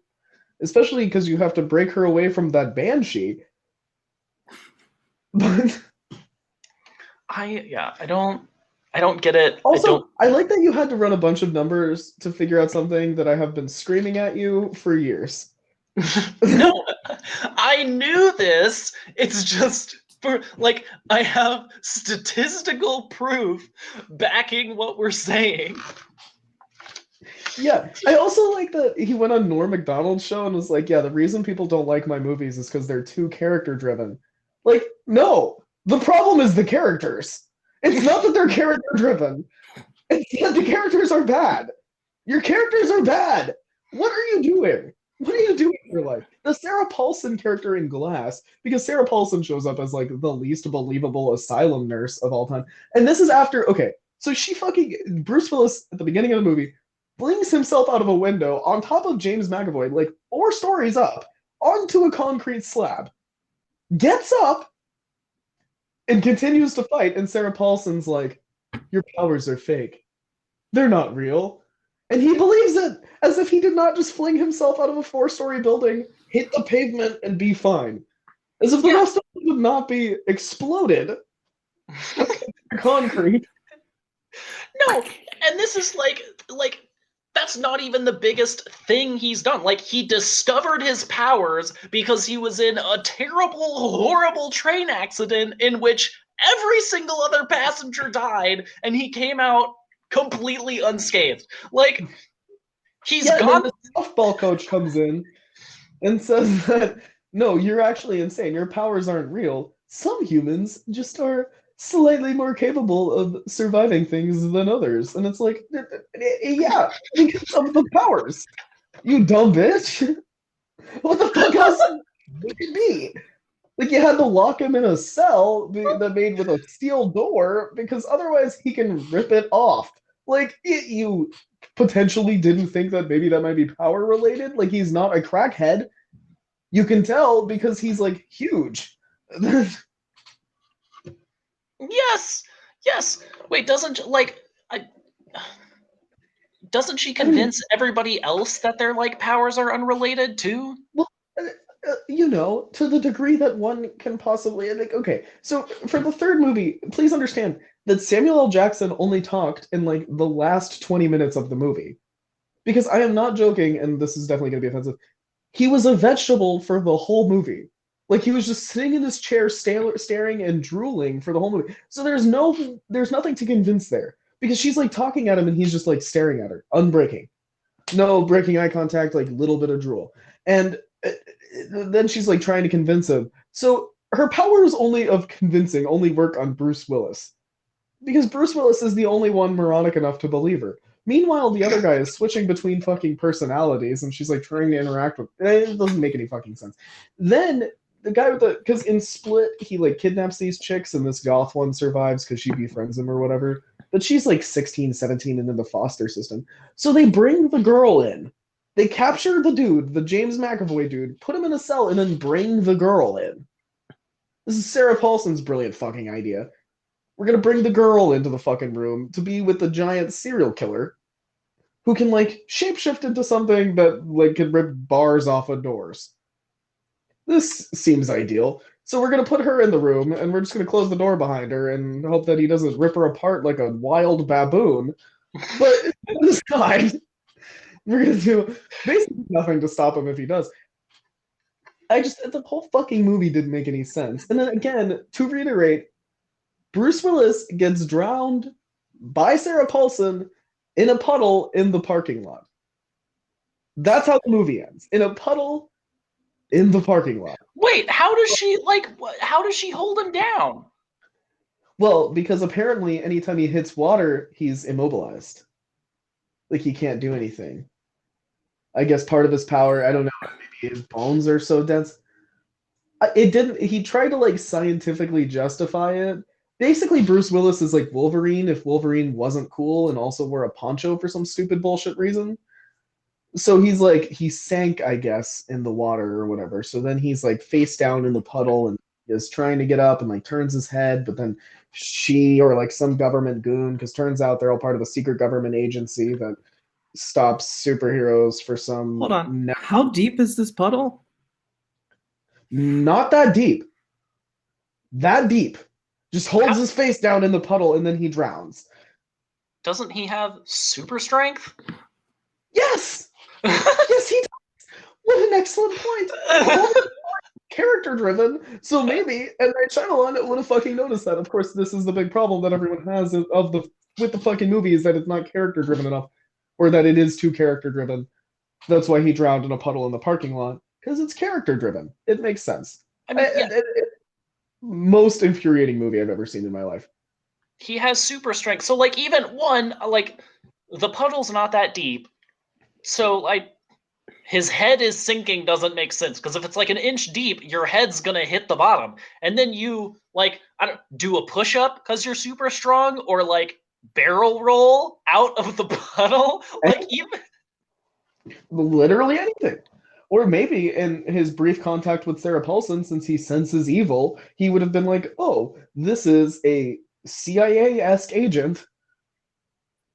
S1: especially because you have to break her away from that banshee. But
S2: I don't get it.
S1: Also, I like that you had to run a bunch of numbers to figure out something that I have been screaming at you for years.
S2: No, I knew this. It's just I have statistical proof backing what we're saying.
S1: Yeah, I also like that he went on Norm Macdonald's show and was like, "Yeah, the reason people don't like my movies is because they're too character driven." Like, no, the problem is the characters. It's not that they're character driven. It's that the characters are bad. Your characters are bad. What are you doing? What are you doing in your life? The Sarah Paulson character in Glass, because Sarah Paulson shows up as like the least believable asylum nurse of all time. And this is after, okay, so she fucking, Bruce Willis at the beginning of the movie flings himself out of a window on top of James McAvoy, like 4 stories up, onto a concrete slab, gets up, and continues to fight. And Sarah Paulson's like, your powers are fake. They're not real. And he believes it as if he did not just fling himself out of a 4 story building, hit the pavement, and be fine. As if the
S2: Yeah.
S1: rest of us would not be exploded concrete.
S2: No, and this is like that's not even the biggest thing he's done. Like, he discovered his powers because he was in a terrible, horrible train accident in which every single other passenger died, and he came out completely unscathed. Like, he's
S1: Yeah, and
S2: gone.
S1: then the softball coach comes in and says that, no, you're actually insane. Your powers aren't real. Some humans just are slightly more capable of surviving things than others. And it's like, yeah, because of the powers. You dumb bitch. What the fuck else would it be? Like, you had to lock him in a cell that made with a steel door because otherwise he can rip it off. Like, you potentially didn't think that maybe that might be power related. Like, he's not a crackhead. You can tell because he's like huge.
S2: Yes, yes. Wait, doesn't she
S1: I mean,
S2: convince everybody else that their like powers are unrelated too?
S1: well, you know, to the degree that one can possibly. Like, okay, so for the third movie, please understand that Samuel L. Jackson only talked in like the last 20 minutes of the movie. Because I am not joking, and this is definitely going to be offensive. He was a vegetable for the whole movie. Like, he was just sitting in his chair, staring and drooling for the whole movie. So there's nothing to convince there because she's like talking at him, and he's just like staring at her, unbreaking, no breaking eye contact, like little bit of drool, and then she's like trying to convince him. So her powers only of convincing only work on Bruce Willis because Bruce Willis is the only one moronic enough to believe her. Meanwhile, the other guy is switching between fucking personalities, and she's like trying to interact with. It doesn't make any fucking sense. Then the guy with the because in Split he like kidnaps these chicks, and this goth one survives because she befriends him or whatever. But she's like 16, 17, and in the foster system. So they bring the girl in. They capture the dude, the James McAvoy dude, put him in a cell, and then bring the girl in. This is Sarah Paulson's brilliant fucking idea. We're gonna bring the girl into the fucking room to be with the giant serial killer who can like shapeshift into something that like can rip bars off of doors. This seems ideal. So we're gonna put her in the room and we're just gonna close the door behind her and hope that he doesn't rip her apart like a wild baboon. But this time, we're gonna do basically nothing to stop him if he does. The whole fucking movie didn't make any sense. And then again, to reiterate, Bruce Willis gets drowned by Sarah Paulson in a puddle in the parking lot. That's how the movie ends. In a puddle in the parking lot.
S2: Wait, how does she hold him down?
S1: Well, because apparently anytime he hits water, he's immobilized. Like he can't do anything. I guess part of his power, I don't know, maybe his bones are so dense. It didn't he tried to like scientifically justify it. Basically, Bruce Willis is like Wolverine if Wolverine wasn't cool and also wore a poncho for some stupid bullshit reason. So he's like he sank, I guess, in the water or whatever. So then he's like face down in the puddle and is trying to get up and like turns his head, but then she or like some government goon, because turns out they're all part of a secret government agency that stops superheroes for some.
S3: Hold on. How deep is this puddle?
S1: Not that deep. That deep. Just holds his face down in the puddle and then he drowns.
S2: Doesn't he have super strength?
S1: Yes! Yes, he does. What an excellent point. Character driven, so maybe and Night Shyamalan would have fucking noticed that. Of course, this is the big problem that everyone has with the fucking movie is that it's not character driven enough. or that it is too character driven. That's why he drowned in a puddle in the parking lot, because it's character driven. It makes sense.
S2: I mean, yeah,
S1: Most infuriating movie I've ever seen in my life.
S2: he has super strength. So like even one, like the puddle's not that deep. So like his head is sinking doesn't make sense, because if it's like an inch deep, your head's gonna hit the bottom, and then you like I don't do a push up because you're super strong, or like barrel roll out of the puddle, like even
S1: Literally anything. Or maybe in his brief contact with Sarah Paulson, since he senses evil, he would have been like, oh, this is a CIA-esque agent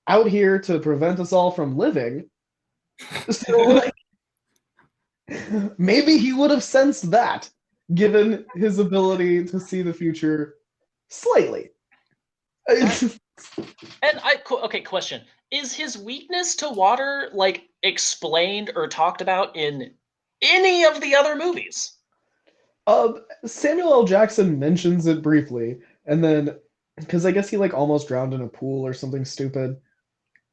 S1: out here to prevent us all from living. So, like, maybe he would have sensed that, given his ability to see the future slightly.
S2: And okay, question. Is his weakness to water like explained or talked about in any of the other movies?
S1: Samuel L. Jackson mentions it briefly, and then because I guess he like almost drowned in a pool or something stupid.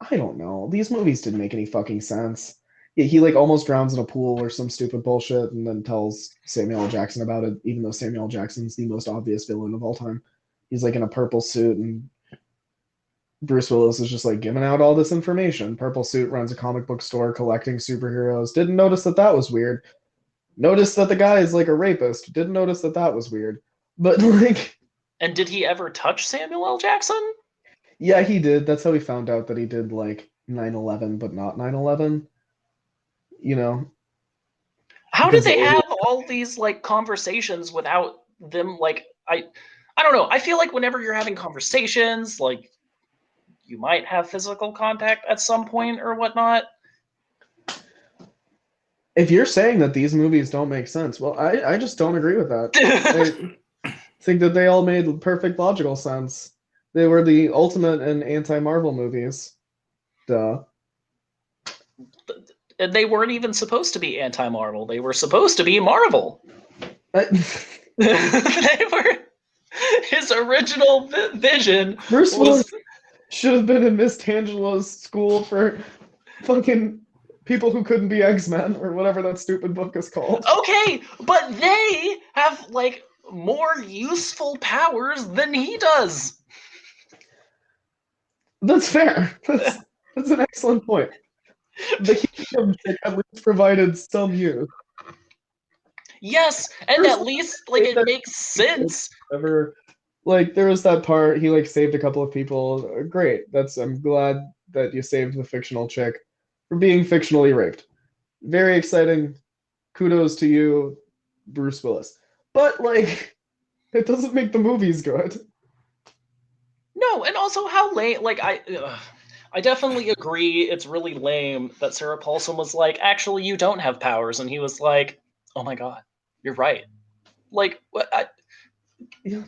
S1: I don't know. These movies didn't make any fucking sense. Yeah, he like almost drowns in a pool or some stupid bullshit, and then tells Samuel L. Jackson about it, even though Samuel L. Jackson's the most obvious villain of all time. He's like in a purple suit, and Bruce Willis is just like giving out all this information. Purple suit, runs a comic book store collecting superheroes. Didn't notice that that was weird. Noticed that the guy is like a rapist. Didn't notice that that was weird. But like,
S2: And did he ever touch Samuel L. Jackson?
S1: yeah, he did. That's how we found out that he did like 9/11, but not 9/11. You know,
S2: How did
S1: because
S2: they have all these like conversations without them like I don't know. I feel like whenever you're having conversations, like you might have physical contact at some point or whatnot.
S1: if you're saying that these movies don't make sense, well, I just don't agree with that. I think that they all made perfect logical sense. They were the ultimate in anti-Marvel movies. Duh.
S2: And they weren't even supposed to be anti-Marvel. They were supposed to be Marvel. They were his original vision.
S1: Bruce Willis should have been in Miss Tangela's school for fucking people who couldn't be X-Men or whatever that stupid book is called.
S2: Okay, but they have like more useful powers than he does.
S1: That's fair. That's an excellent point. The helium chick at least provided some use.
S2: Yes, and
S1: Bruce
S2: at least like it makes sense.
S1: Ever, like there was that part he like saved a couple of people. Great. I'm glad that you saved the fictional chick for being fictionally raped. Very exciting. Kudos to you, Bruce Willis. But like, it doesn't make the movies good.
S2: No, and also how lame. Like I definitely agree. It's really lame that Sarah Paulson was like, actually, you don't have powers, and he was like, oh my god, you're right. Like what?
S1: Yeah.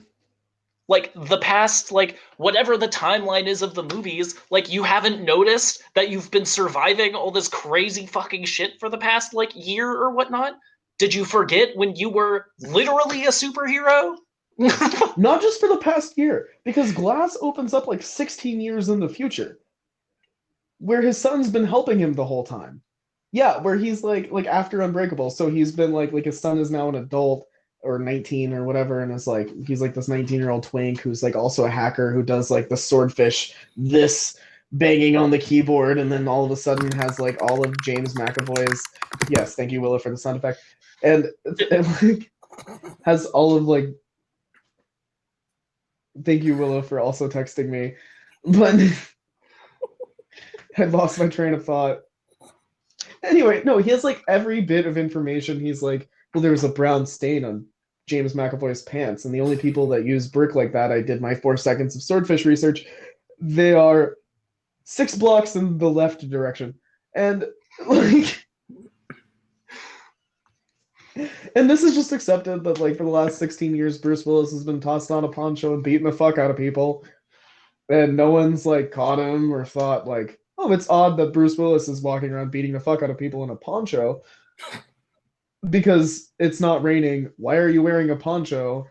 S2: Like the past, like whatever the timeline is of the movies, like you haven't noticed that you've been surviving all this crazy fucking shit for the past like year or whatnot? Did you forget when you were literally a superhero?
S1: Not just for the past year, because Glass opens up like 16 years in the future, where his son's been helping him the whole time. Yeah, where he's like after Unbreakable, so he's been like his son is now an adult or 19 or whatever, and is like he's like this 19-year-old twink who's like also a hacker who does like the swordfish this banging on the keyboard, and then all of a sudden has like all of James McAvoy's yes, thank you Willow for the sound effect, and like has all of like thank you Willow for also texting me, but I lost my train of thought. Anyway, no, he has like every bit of information. He's like, well, there was a brown stain on James McAvoy's pants, and the only people that use brick like that, I did my 4 seconds of swordfish research, they are 6 blocks in the left direction. And like and this is just accepted that like for the last 16 years Bruce Willis has been tossed on a poncho and beating the fuck out of people. And no one's like caught him or thought like, oh, it's odd that Bruce Willis is walking around beating the fuck out of people in a poncho because it's not raining. Why are you wearing a poncho?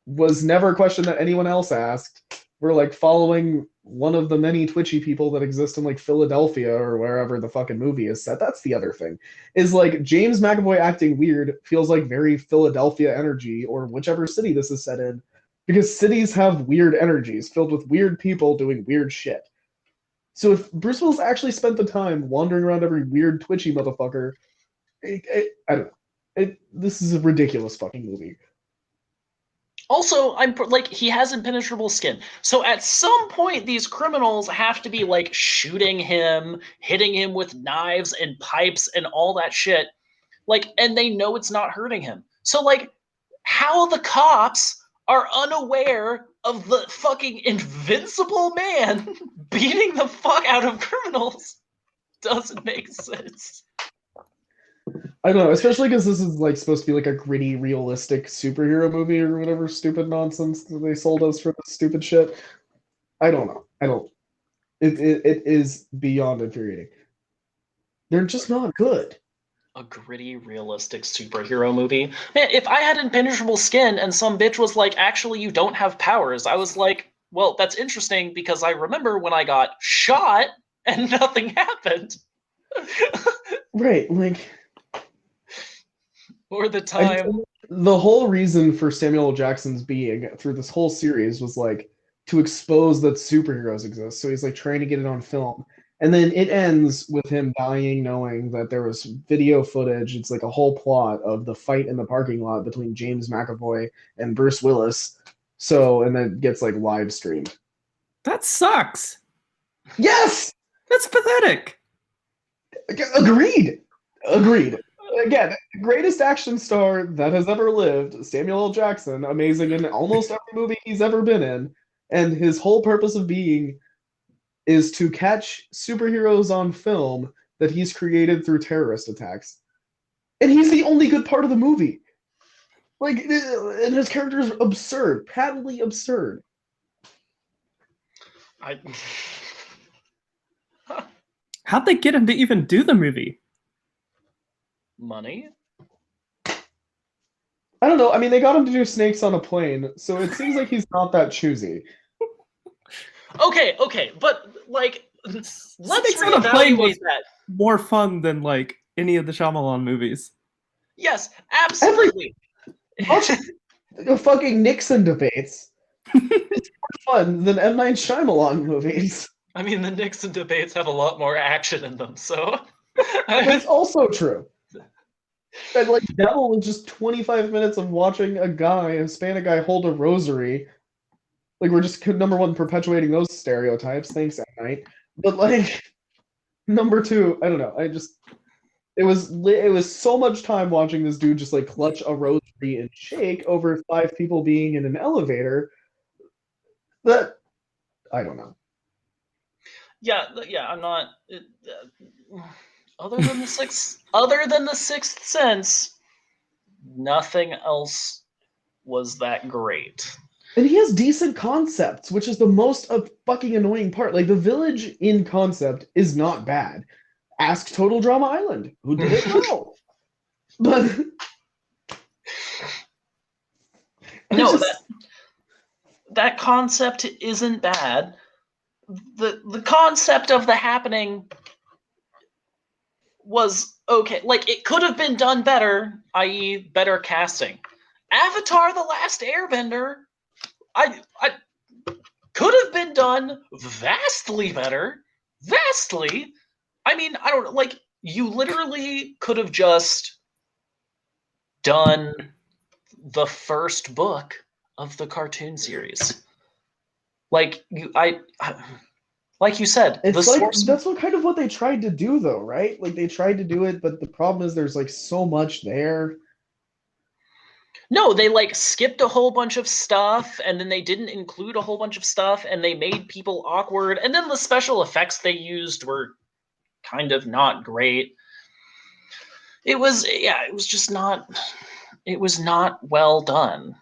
S1: Was never a question that anyone else asked. we're like following one of the many twitchy people that exist in like Philadelphia or wherever the fucking movie is set. That's the other thing. Is like James McAvoy acting weird feels like very Philadelphia energy or whichever city this is set in. Because cities have weird energies filled with weird people doing weird shit. So if Bruce Willis actually spent the time wandering around every weird twitchy motherfucker, I don't know. This is a ridiculous fucking movie.
S2: Also, like, he has impenetrable skin. So at some point, these criminals have to be like shooting him, hitting him with knives and pipes and all that shit. Like, and they know it's not hurting him. So, like, how the cops are unaware of the fucking invincible man beating the fuck out of criminals doesn't make sense.
S1: I don't know, especially because this is like supposed to be like a gritty, realistic superhero movie or whatever stupid nonsense that they sold us for this stupid shit. I don't know. I don't. It is beyond infuriating. They're just not good.
S2: A gritty, realistic superhero movie. Man, if I had impenetrable skin and some bitch was like, actually, you don't have powers, I was like, well, that's interesting because I remember when I got shot and nothing happened.
S1: Right, like.
S2: Or the time.
S1: The whole reason for Samuel L. Jackson's being through this whole series was like to expose that superheroes exist. So he's like trying to get it on film. And then it ends with him dying knowing that there was video footage. It's like a whole plot of the fight in the parking lot between James McAvoy and Bruce Willis. So, and then it gets like live streamed.
S3: That sucks.
S1: Yes!
S3: That's pathetic.
S1: Agreed. Again, greatest action star that has ever lived, Samuel L. Jackson, amazing in almost every movie he's ever been in. And his whole purpose of being is to catch superheroes on film that he's created through terrorist attacks. And he's the only good part of the movie. Like, and his character is absurd, patently absurd.
S3: How'd they get him to even do the movie?
S2: Money?
S1: I don't know. I mean, they got him to do Snakes on a Plane, so it seems like he's not that choosy.
S2: Okay, but like, let's
S3: Snakes on a Plane was
S2: that.
S3: More fun than like any of the Shyamalan movies.
S2: Yes, absolutely.
S1: Watch the fucking Nixon debates. It's more fun than M. Night Shyamalan movies.
S2: I mean, the Nixon debates have a lot more action in them, so.
S1: That's also true. And like Devil was just 25 minutes of watching a Hispanic guy, hold a rosary. Like we're just number one perpetuating those stereotypes. Thanks, M. Night. But like number two, I don't know. It was so much time watching this dude just like clutch a rosary and shake over 5 people being in an elevator that I don't know.
S2: Yeah, I'm not. Other than the Sixth Sense, nothing else was that great.
S1: And he has decent concepts, which is the most fucking annoying part. Like the village in concept is not bad. Ask Total Drama Island, who did it well. But
S2: no, that concept isn't bad. The concept of the happening was okay. Like, it could have been done better, i.e. better casting. Avatar: The Last Airbender, I could have been done vastly better. Vastly. I mean, I don't know, like, you literally could have just done the first book of the cartoon series. Like, like you said,
S1: it's like that's what kind of what they tried to do, though, right? Like they tried to do it, but the problem is there's like so much there.
S2: No, they like skipped a whole bunch of stuff, and then they didn't include a whole bunch of stuff, and they made people awkward, and then the special effects they used were kind of not great. It was just not. It was not well done.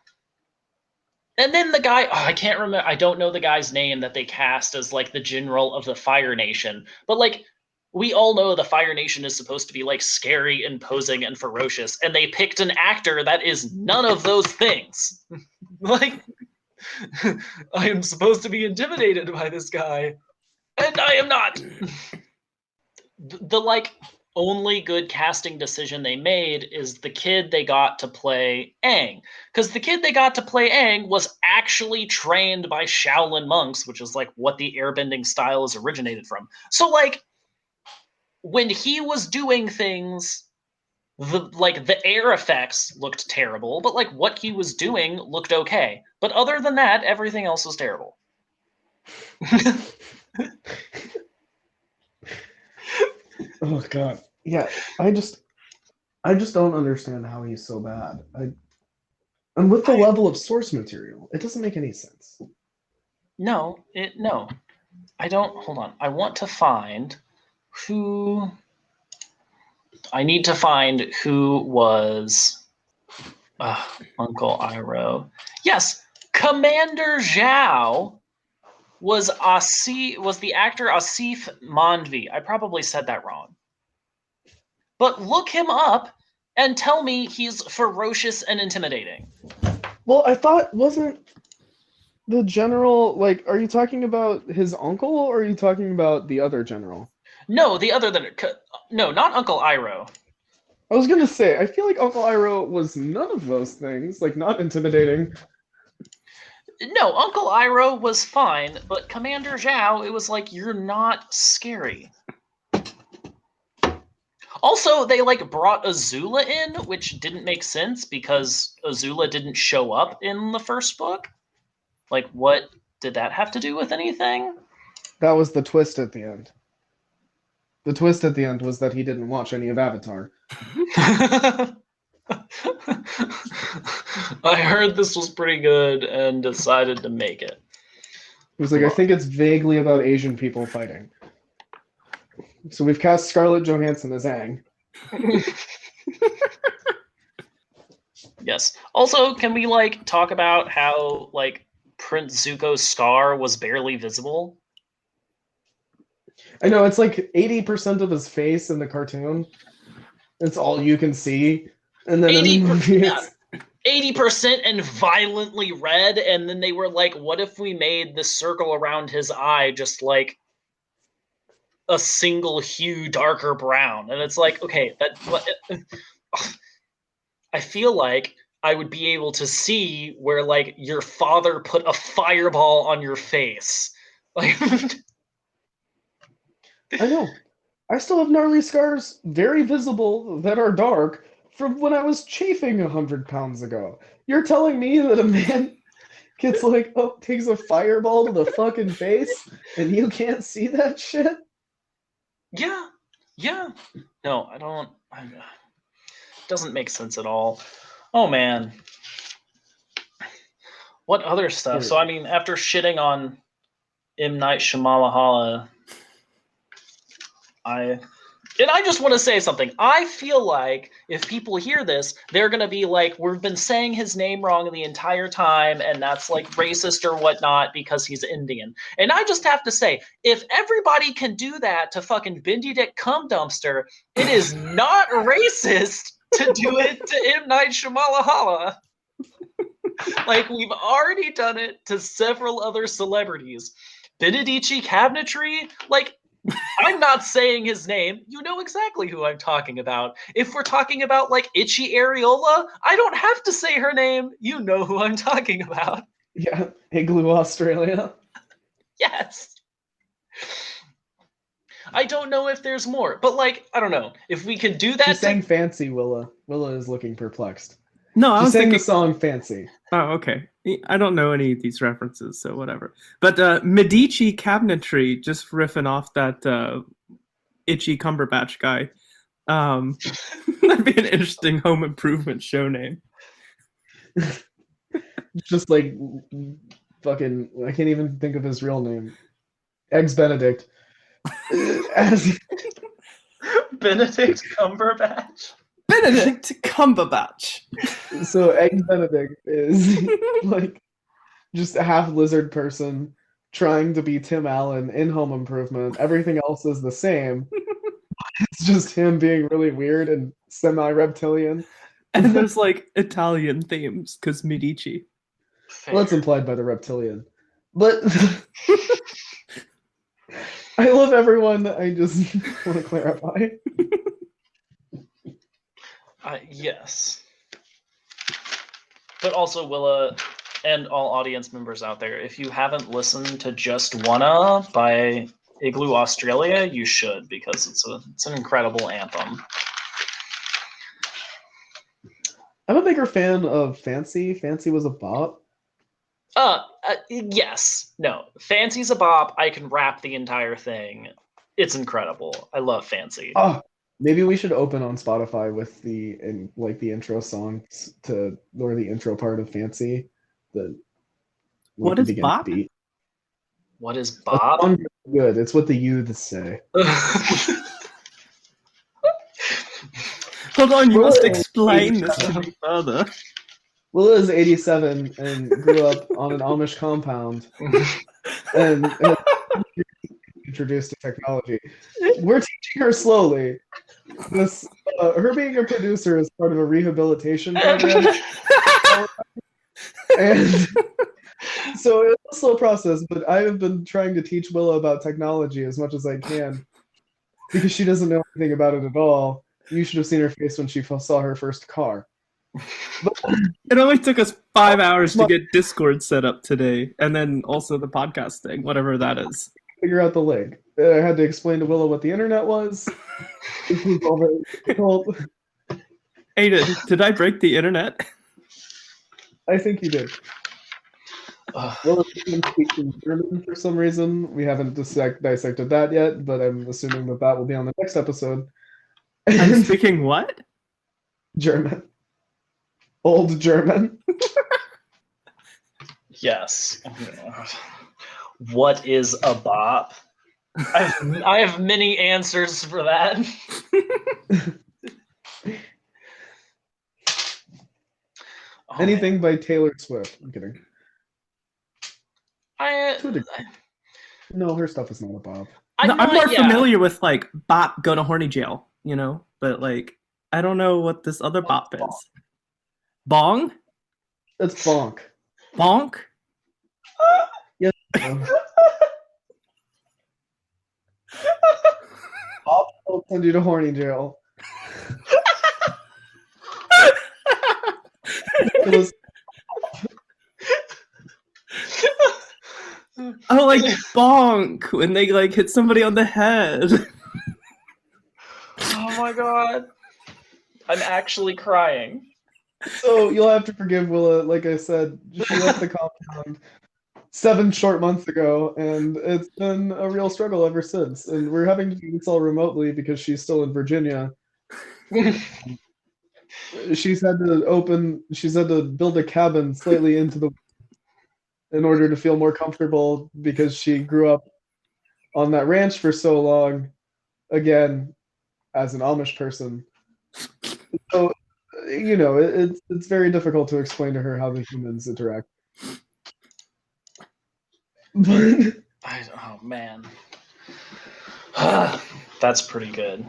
S2: And then the guy, I can't remember, I don't know the guy's name that they cast as like the general of the Fire Nation, but like we all know the Fire Nation is supposed to be like scary, imposing, and ferocious, and they picked an actor that is none of those things. Like, I am supposed to be intimidated by this guy, and I am not. The like only good casting decision they made is the kid they got to play Aang, because the kid they got to play Aang was actually trained by Shaolin monks, which is like what the airbending style is originated from. So like when he was doing things, the air effects looked terrible, but like what he was doing looked okay. But other than that, everything else was terrible.
S1: Oh god. Yeah, I just don't understand how he's so bad. And with the level of source material, it doesn't make any sense.
S2: No. I don't. Hold on. I want to find who. I need to find who was Uncle Iroh. Yes, Commander Zhao was the actor Asif Mandvi. I probably said that wrong. But look him up and tell me he's ferocious and intimidating.
S1: Well, I thought wasn't the general like are you talking about his uncle or are you talking about the other general?
S2: No, not Uncle Iroh.
S1: I was gonna say, I feel like Uncle Iroh was none of those things, like not intimidating.
S2: No, Uncle Iroh was fine, but Commander Zhao, it was like, you're not scary. Also, they like brought Azula in, which didn't make sense because Azula didn't show up in the first book. Like, what did that have to do with anything?
S1: That was the twist at the end. The twist at the end was that he didn't watch any of Avatar.
S2: I heard this was pretty good and decided to make it.
S1: He was like, I think it's vaguely about Asian people fighting. So we've cast Scarlett Johansson as Aang.
S2: Yes. Also, can we like talk about how like Prince Zuko's scar was barely visible?
S1: I know, it's like 80% of his face in the cartoon. It's all you can see. And then in the movie, it's
S2: 80% and violently red, and then they were like, what if we made the circle around his eye just like a single hue darker brown? And it's like, okay, I feel like I would be able to see where like your father put a fireball on your face. Like
S1: I know. I still have gnarly scars, very visible, that are dark, from when I was chafing 100 pounds ago. You're telling me that a man gets like, oh, takes a fireball to the fucking face, and you can't see that shit?
S2: Yeah. No, I don't. It doesn't make sense at all. Oh man. What other stuff? So I mean, after shitting on M. Night Shyamalan, I just want to say something. I feel like if people hear this, they're going to be like, we've been saying his name wrong the entire time, and that's like racist or whatnot because he's Indian. And I just have to say, if everybody can do that to fucking Bendy Dick Cum Dumpster, it is not racist to do it to M. Night Shyamalan. Like, we've already done it to several other celebrities. Benedici Cabinetry, like, I'm not saying his name. You know exactly who I'm talking about. If we're talking about like Itchy Areola, I don't have to say her name. You know who I'm talking about.
S1: Yeah, Igloo Australia.
S2: Yes. I don't know if there's more, but like, I don't know. If we can do that.
S1: She's saying fancy, Willa. Willa is looking perplexed.
S3: No, I was
S1: saying
S3: thinking
S1: the song Fancy.
S3: Oh, okay. I don't know any of these references, so whatever. But Medici Cabinetry, just riffing off that Itchy Cumberbatch guy. That'd be an interesting home improvement show name.
S1: Just like fucking, I can't even think of his real name. Eggs Benedict.
S2: Benedict Cumberbatch.
S3: Benedict Cumberbatch.
S1: So Eggs Benedict is like just a half lizard person trying to be Tim Allen in Home Improvement. Everything else is the same. It's just him being really weird and semi-reptilian.
S3: And there's like Italian themes because Medici.
S2: Fair.
S1: Well, that's implied by the reptilian. But I love everyone. I just want to clarify.
S2: Yes. But also, Willa, and all audience members out there, if you haven't listened to Just Wanna by Igloo Australia, you should, because it's an incredible anthem.
S1: I'm a bigger fan of Fancy. Fancy was a bop.
S2: Yes. No. Fancy's a bop. I can rap the entire thing. It's incredible. I love Fancy.
S1: Oh, maybe we should open on Spotify with the intro songs or the intro part of Fancy.
S3: What is bop?
S1: Beat.
S2: What is bop?
S1: Good. It's what the youths say.
S3: Hold on, you must explain this a bit further.
S1: Willa is 87 and grew up on an Amish compound and introduced to technology. We're teaching her slowly. Her being a producer is part of a rehabilitation program. And so it's a slow process, but I have been trying to teach Willa about technology as much as I can because she doesn't know anything about it at all. You should have seen her face when she saw her first car.
S3: It only took us 5 hours to get Discord set up today, and then also the podcast thing, whatever that is.
S1: Figure out the link. I had to explain to Willa what the internet was. It was all very difficult.
S3: Ada, did I break the internet?
S1: I think you did. Willa's speaking German for some reason. We haven't dissected that yet, but I'm assuming that will be on the next episode.
S3: I'm speaking what?
S1: German. Old German.
S2: Yes. What is a bop? I have many answers for that.
S1: Anything by Taylor Swift. I'm kidding. No, her stuff is not a bop.
S3: I'm more familiar with like bop, go to horny jail, but like I don't know what this other bop is. Bong?
S1: That's bonk.
S3: Bonk?
S1: Yes. I'll send you to horny jail.
S3: Oh, like bonk when they like hit somebody on the head.
S2: Oh my god. I'm actually crying.
S1: So you'll have to forgive Willa. Like I said, she left the compound 7 short months ago, and it's been a real struggle ever since. And we're having to do this all remotely because she's still in Virginia. She's had to build a cabin slightly in order to feel more comfortable because she grew up on that ranch for so long, again, as an Amish person. So, it's very difficult to explain to her how the humans interact.
S2: Oh, man. That's pretty good.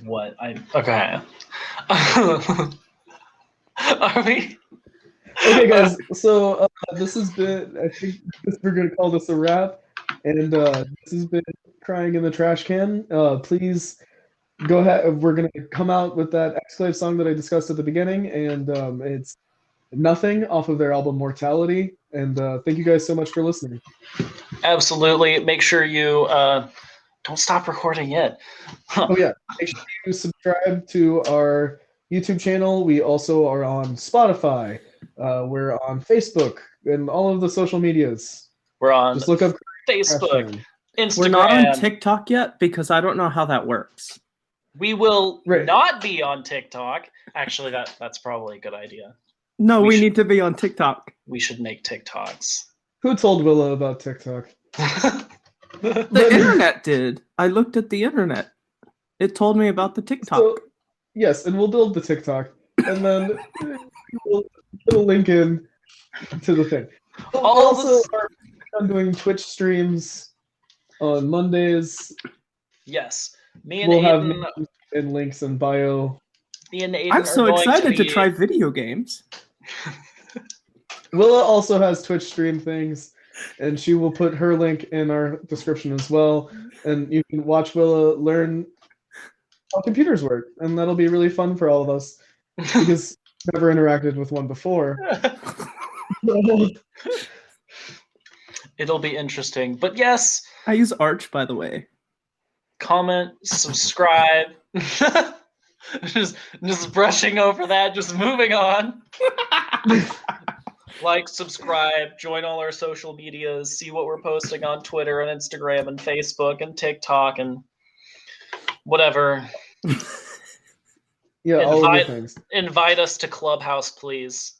S2: What? Okay. Are we...
S1: Okay, guys. So this has been. I think we're going to call this a wrap. And this has been Crying in the Trash Can. Please go ahead. We're going to come out with that Exclave song that I discussed at the beginning, and it's Nothing off of their album Mortality. And thank you guys so much for listening.
S2: Absolutely. Make sure you don't stop recording yet.
S1: Oh yeah, make sure you subscribe to our YouTube channel. We also are on Spotify. We're on Facebook and all of the social medias.
S2: We're on
S1: Just look up
S2: Facebook, Instagram.
S3: We're not on TikTok yet because I don't know how that works.
S2: We will not be on TikTok. Actually, that's probably a good idea.
S3: No, we need to be on TikTok.
S2: We should make TikToks.
S1: Who told Willa about TikTok?
S3: The internet did. I looked at the internet. It told me about the TikTok.
S1: So, yes, and we'll build the TikTok, and then we'll put a link in to the thing. I'm doing Twitch streams on Mondays.
S2: Yes, me and
S1: we'll
S2: Aiden
S1: have and links in bio.
S2: Me and Aiden
S3: I'm so excited to try video games.
S1: Willa also has Twitch stream things, and she will put her link in our description as well. And you can watch Willa learn how computers work, and that'll be really fun for all of us because I've never interacted with one before.
S2: It'll be interesting. But yes,
S3: I use Arch, by the way.
S2: comment, subscribe. just brushing over that, just moving on. Like, subscribe, join all our social medias, see what we're posting on Twitter and Instagram and Facebook and TikTok and whatever.
S1: Yeah, all of the things.
S2: Invite us to Clubhouse, please.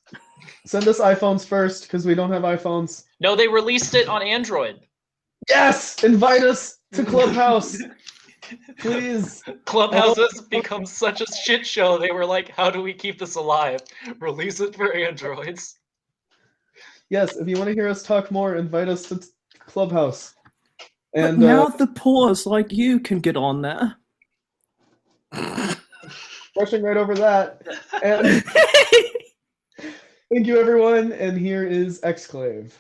S1: Send us iPhones first, because we don't have iPhones.
S2: No, they released it on Android.
S1: Yes! Invite us to Clubhouse! Please.
S2: Clubhouse has become such a shit show. They were like, how do we keep this alive? Release it for Androids.
S1: Yes, if you want to hear us talk more, invite us to Clubhouse. And
S3: but now the pores like you can get on there.
S1: Brushing right over that. And thank you, everyone. And here is Exclave.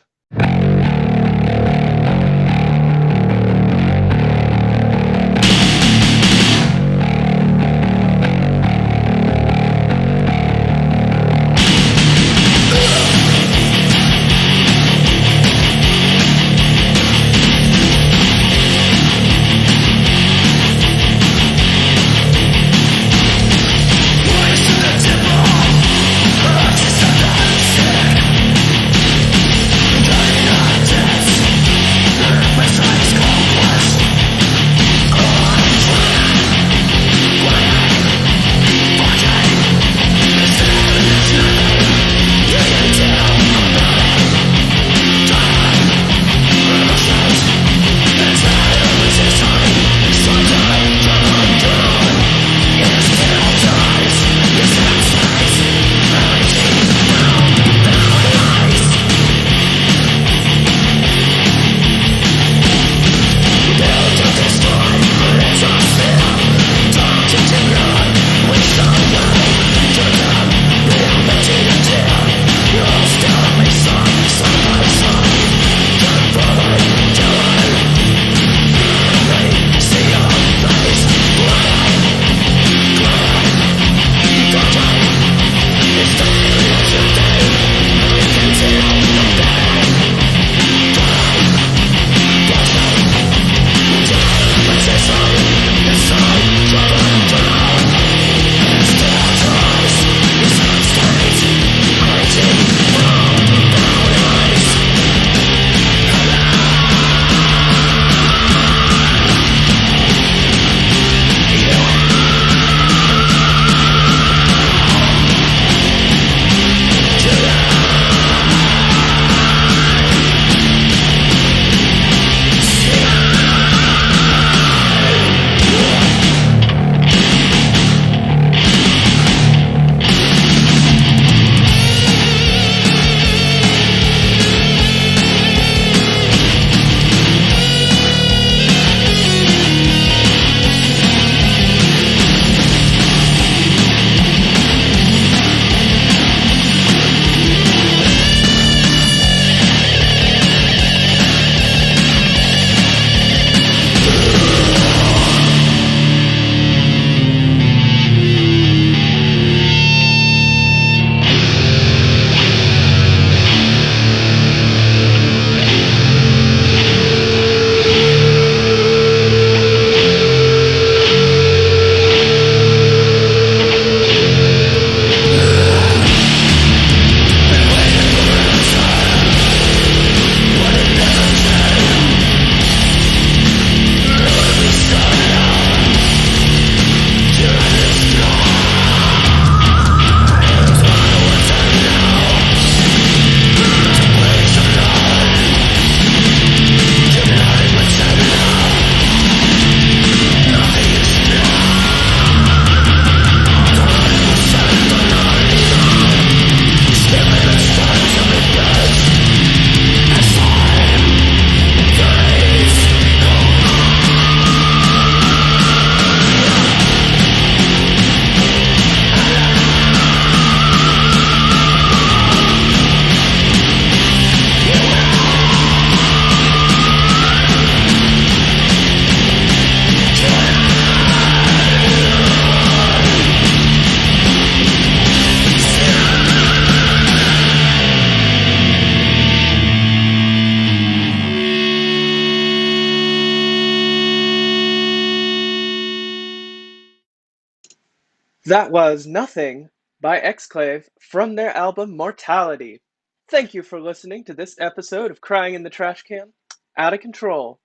S4: That was Nothing by Exclave from their album Mortality. Thank you for listening to this episode of Crying in the Trash Can. Out of Control.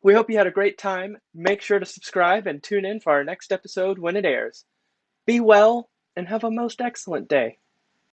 S4: We hope you had a great time. Make sure to subscribe and tune in for our next episode when it airs. Be well and have a most excellent day.